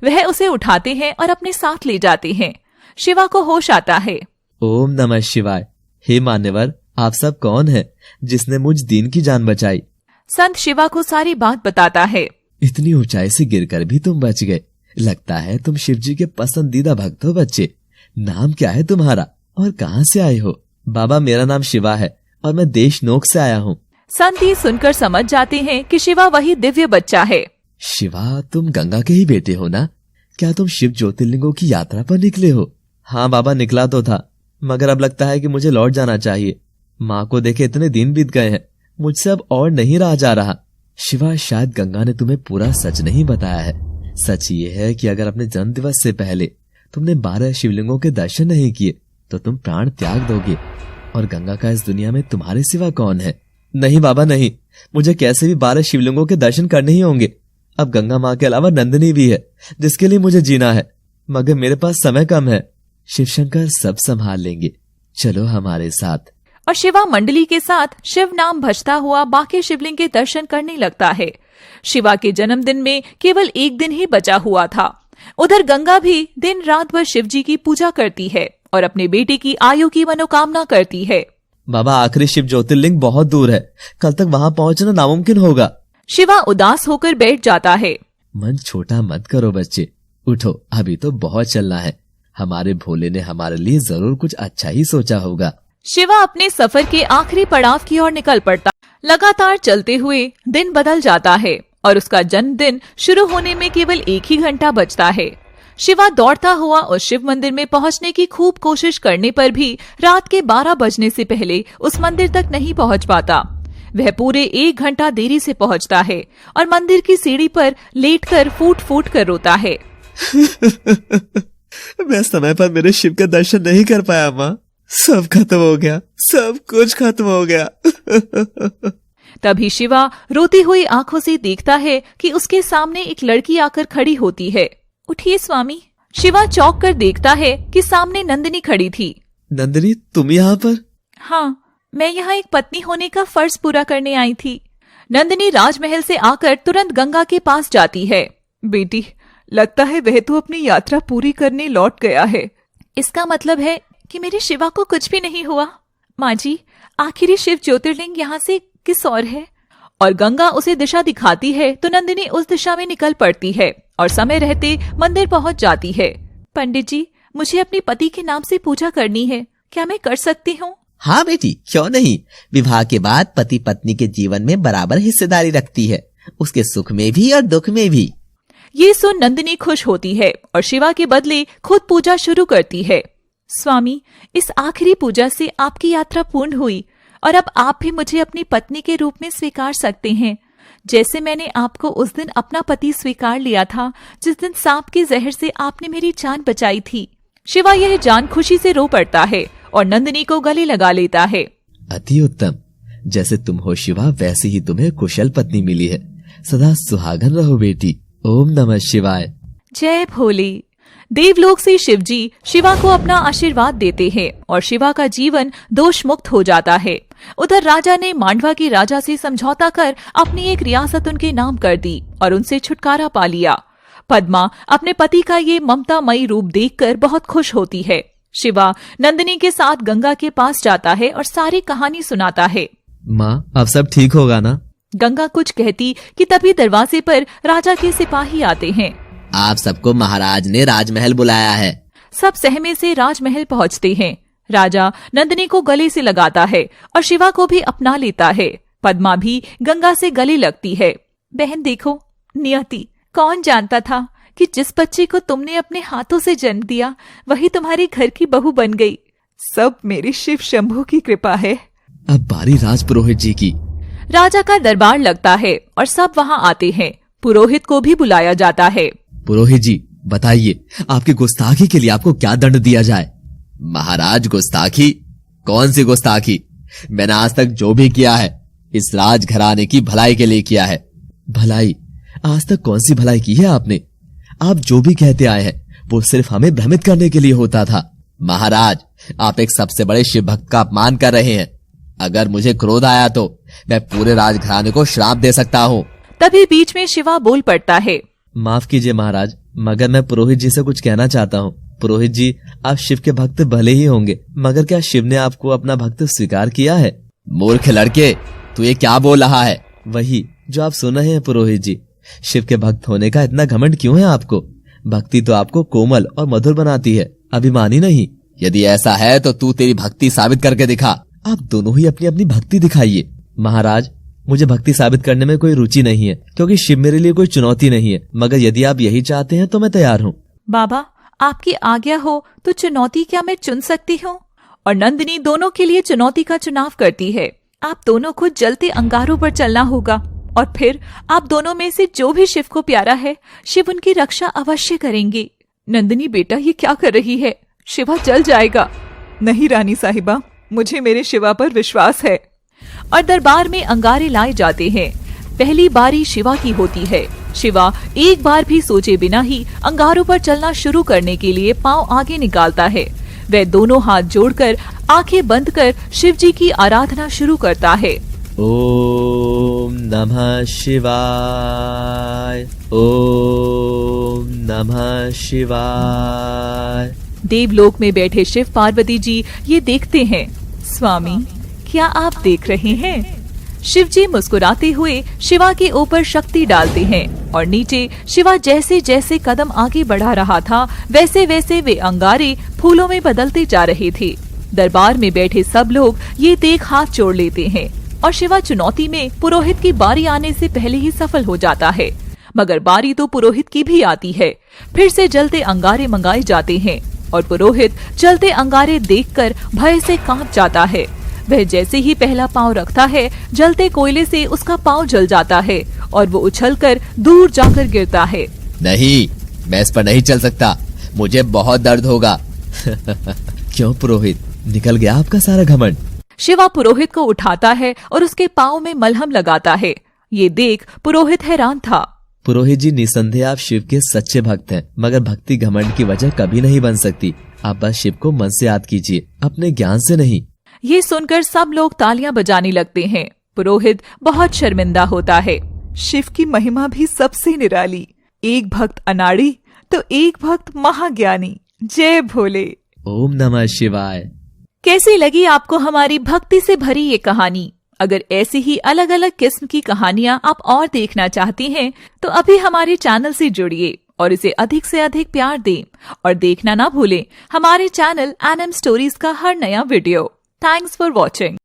वह उसे उठाते हैं और अपने साथ ले जाते हैं। शिवा को होश आता है। ओम नमः शिवाय। हे मान्यवर, आप सब कौन है जिसने मुझ दीन की जान बचाई? संत शिवा को सारी बात बताता है। इतनी ऊंचाई से गिरकर भी तुम बच गए। लगता है तुम शिवजी के पसंदीदा भक्त हो। बच्चे, नाम क्या है तुम्हारा और कहाँ से आए हो? बाबा, मेरा नाम शिवा है और मैं देशनोक से आया हूँ। संत ये सुनकर समझ जाते हैं कि शिवा वही दिव्य बच्चा है। शिवा, तुम गंगा के ही बेटे हो ना? क्या तुम शिव ज्योतिर्लिंगों की यात्रा पर निकले हो? हाँ बाबा, निकला तो था, मगर अब लगता है कि मुझे लौट जाना चाहिए। माँ को देखे इतने दिन बीत गए हैं, मुझसे अब और नहीं रहा जा रहा। शिवा, शायद गंगा ने तुम्हें पूरा सच नहीं बताया है। सच ये है कि अगर अपने जन्म दिवस से पहले तुमने 12 शिवलिंगों के दर्शन नहीं किए तो तुम प्राण त्याग दोगे। और गंगा का इस दुनिया में तुम्हारे सिवा कौन है? नहीं बाबा नहीं, मुझे कैसे भी 12 शिवलिंगों के दर्शन करने ही होंगे। अब गंगा माँ के अलावा नंदिनी भी है जिसके लिए मुझे जीना है, मगर मेरे पास समय कम है। शिव शंकर सब संभाल लेंगे, चलो हमारे साथ। और शिवा मंडली के साथ शिव नाम भजता हुआ बाकी शिवलिंग के दर्शन करने लगता है। शिवा के जन्मदिन में केवल एक दिन ही बचा हुआ था। उधर गंगा भी दिन रात भर शिव जी की पूजा करती है और अपने बेटे की आयु की मनोकामना करती है। बाबा, आखिरी शिव ज्योतिर्लिंग बहुत दूर है, कल तक वहां पहुंचना नामुमकिन होगा। शिवा उदास होकर बैठ जाता है। मन छोटा मत करो बच्चे, उठो, अभी तो बहुत चलना है। हमारे भोले ने हमारे लिए जरूर कुछ अच्छा ही सोचा होगा। शिवा अपने सफर के आखिरी पड़ाव की ओर निकल पड़ता। लगातार चलते हुए दिन बदल जाता है और उसका जन्मदिन शुरू होने में केवल 1 ही घंटा बचता है। शिवा दौड़ता हुआ उस शिव मंदिर में पहुंचने की खूब कोशिश करने पर भी रात के 12 बजने से पहले उस मंदिर तक नहीं पहुंच पाता। वह पूरे 1 घंटा देरी से पहुंचता है और मंदिर की सीढ़ी पर लेटकर फूट फूट कर रोता है। मैं समय पर मेरे शिव का दर्शन नहीं कर पाया माँ, सब खत्म हो गया, सब कुछ खत्म हो गया। तभी शिवा रोती हुई आंखों से देखता है कि उसके सामने एक लड़की आकर खड़ी होती है। उठिए स्वामी। शिवा चौंक कर देखता है कि सामने नंदिनी खड़ी थी। नंदिनी, तुम यहाँ पर? हाँ, मैं यहाँ एक पत्नी होने का फर्ज पूरा करने आई थी। नंदिनी राजमहल से आकर तुरंत गंगा के पास जाती है। बेटी, लगता है वह तो अपनी यात्रा पूरी करने लौट गया है। इसका मतलब है कि मेरे शिवा को कुछ भी नहीं हुआ। माँ जी, आखिरी शिव ज्योतिर्लिंग यहाँ से किस ओर है? और गंगा उसे दिशा दिखाती है तो नंदिनी उस दिशा में निकल पड़ती है और समय रहते मंदिर पहुँच जाती है। पंडित जी, मुझे अपने पति के नाम से पूजा करनी है, क्या मैं कर सकती हूँ? हाँ बेटी, क्यों नहीं। विवाह के बाद पति पत्नी के जीवन में बराबर हिस्सेदारी रखती है, उसके सुख में भी और दुख में भी। ये सुन नंदिनी खुश होती है और शिवा के बदले खुद पूजा शुरू करती है। स्वामी, इस आखिरी पूजा से आपकी यात्रा पूर्ण हुई और अब आप भी मुझे अपनी पत्नी के रूप में स्वीकार सकते हैं, जैसे मैंने आपको उस दिन अपना पति स्वीकार लिया था जिस दिन सांप के जहर से आपने मेरी जान बचाई थी। शिवा यह जान खुशी से रो पड़ता है और नंदिनी को गले लगा लेता है। अति उत्तम, जैसे तुम हो शिवा वैसे ही तुम्हें कुशल पत्नी मिली है। सदा सुहागन रहो बेटी। ओम नमः शिवाय। जय भोले। देवलोक से शिवजी शिवा को अपना आशीर्वाद देते हैं और शिवा का जीवन दोष मुक्त हो जाता है। उधर राजा ने मांडवा के राजा से समझौता कर अपनी एक रियासत उनके नाम कर दी और उनसे छुटकारा पा लिया। पद्मा अपने पति का ये ममतामयी रूप देखकर बहुत खुश होती है। शिवा नंदिनी के साथ गंगा के पास जाता है और सारी कहानी सुनाता है। माँ, अब सब ठीक होगा ना? गंगा कुछ कहती कि तभी दरवाजे पर राजा के सिपाही आते हैं। आप सबको महाराज ने राजमहल बुलाया है। सब सहमे से राजमहल पहुंचते हैं। राजा नंदिनी को गले से लगाता है और शिवा को भी अपना लेता है। पद्मा भी गंगा से गले लगती है। बहन देखो, नियति, कौन जानता था कि जिस बच्चे को तुमने अपने हाथों से जन्म दिया वही तुम्हारे घर की बहू बन गई। सब मेरे शिव शंभू की कृपा है। अब बारी राज पुरोहित जी की। राजा का दरबार लगता है और सब वहाँ आते हैं। पुरोहित को भी बुलाया जाता है। पुरोहित जी, बताइए आपकी गुस्ताखी के लिए आपको क्या दंड दिया जाए? महाराज, गुस्ताखी? कौन सी गुस्ताखी? मैंने आज तक जो भी किया है इस राजघराने की भलाई के लिए किया है। भलाई? आज तक कौन सी भलाई की है आपने? आप जो भी कहते आए हैं वो सिर्फ हमें भ्रमित करने के लिए होता था। महाराज, आप एक सबसे बड़े शिव भक्त का अपमान कर रहे हैं। अगर मुझे क्रोध आया तो मैं पूरे राजघराने को श्राप दे सकता हूँ। तभी बीच में शिवा बोल पड़ता है। माफ कीजिए महाराज, मगर मैं पुरोहित जी से कुछ कहना चाहता हूँ। पुरोहित जी, आप शिव के भक्त भले ही होंगे, मगर क्या शिव ने आपको अपना भक्त स्वीकार किया है? मूर्ख लड़के, तू ये क्या बोल रहा है? वही जो आप सुन रहे हैं पुरोहित जी। शिव के भक्त होने का इतना घमंड क्यों है आपको? भक्ति तो आपको कोमल और मधुर बनाती है, अभिमानी नहीं। यदि ऐसा है तो तू तेरी भक्ति साबित करके दिखा। आप दोनों ही अपनी अपनी भक्ति दिखाइए। महाराज, मुझे भक्ति साबित करने में कोई रुचि नहीं है, क्योंकि शिव मेरे लिए कोई चुनौती नहीं है, मगर यदि आप यही चाहते हैं तो मैं तैयार हूँ। बाबा, आपकी आज्ञा हो तो चुनौती क्या मैं चुन सकती हूँ? और नंदिनी दोनों के लिए चुनौती का चुनाव करती है। आप दोनों को जलते अंगारों पर चलना होगा और फिर आप दोनों में से जो भी शिव को प्यारा है, शिव उनकी रक्षा अवश्य करेंगे। नंदिनी बेटा, ये क्या कर रही है? शिवा जल जाएगा। नहीं रानी साहिबा, मुझे मेरे शिवा पर विश्वास है। और दरबार में अंगारे लाए जाते हैं। पहली बारी शिवा की होती है। शिवा एक बार भी सोचे बिना ही अंगारों पर चलना शुरू करने के लिए पांव आगे निकालता है। वह दोनों हाथ जोड़कर आंखें बंद कर शिव जी की आराधना शुरू करता है। ओम नमः शिवाय, ओम नमः शिवाय। देवलोक में बैठे शिव पार्वती जी ये देखते हैं। स्वामी, क्या आप देख रहे हैं? शिव जी मुस्कुराते हुए शिवा के ऊपर शक्ति डालते हैं और नीचे शिवा जैसे जैसे कदम आगे बढ़ा रहा था वैसे वैसे वे अंगारे फूलों में बदलते जा रहे थे। दरबार में बैठे सब लोग ये देख हाथ जोड़ लेते हैं और शिवा चुनौती में पुरोहित की बारी आने से पहले ही सफल हो जाता है। मगर बारी तो पुरोहित की भी आती है। फिर से जलते अंगारे मंगाए जाते हैं और पुरोहित जलते अंगारे देखकर भय से कांप जाता है। वह जैसे ही पहला पांव रखता है, जलते कोयले से उसका पांव जल जाता है और वो उछलकर दूर जाकर गिरता है। नहीं, मैं इस पर नहीं चल सकता, मुझे बहुत दर्द होगा। क्यों पुरोहित, निकल गया आपका सारा घमंड? शिवा पुरोहित को उठाता है और उसके पांव में मलहम लगाता है। ये देख पुरोहित हैरान था। पुरोहित जी, निसंदेह आप शिव के सच्चे भक्त हैं, मगर भक्ति घमंड की वजह कभी नहीं बन सकती। आप बस शिव को मन से याद कीजिए, अपने ज्ञान से नहीं। ये सुनकर सब लोग तालियां बजाने लगते हैं। पुरोहित बहुत शर्मिंदा होता है। शिव की महिमा भी सबसे निराली। एक भक्त अनाड़ी तो एक भक्त महाज्ञानी। जय भोले। ओम नमः शिवाय। कैसी लगी आपको हमारी भक्ति से भरी ये कहानी? अगर ऐसी ही अलग अलग किस्म की कहानियां आप और देखना चाहती हैं, तो अभी हमारे चैनल से जुड़िए और इसे अधिक से अधिक प्यार दें। और देखना ना भूलें हमारे चैनल एनएम स्टोरीज का हर नया वीडियो। Thanks for watching.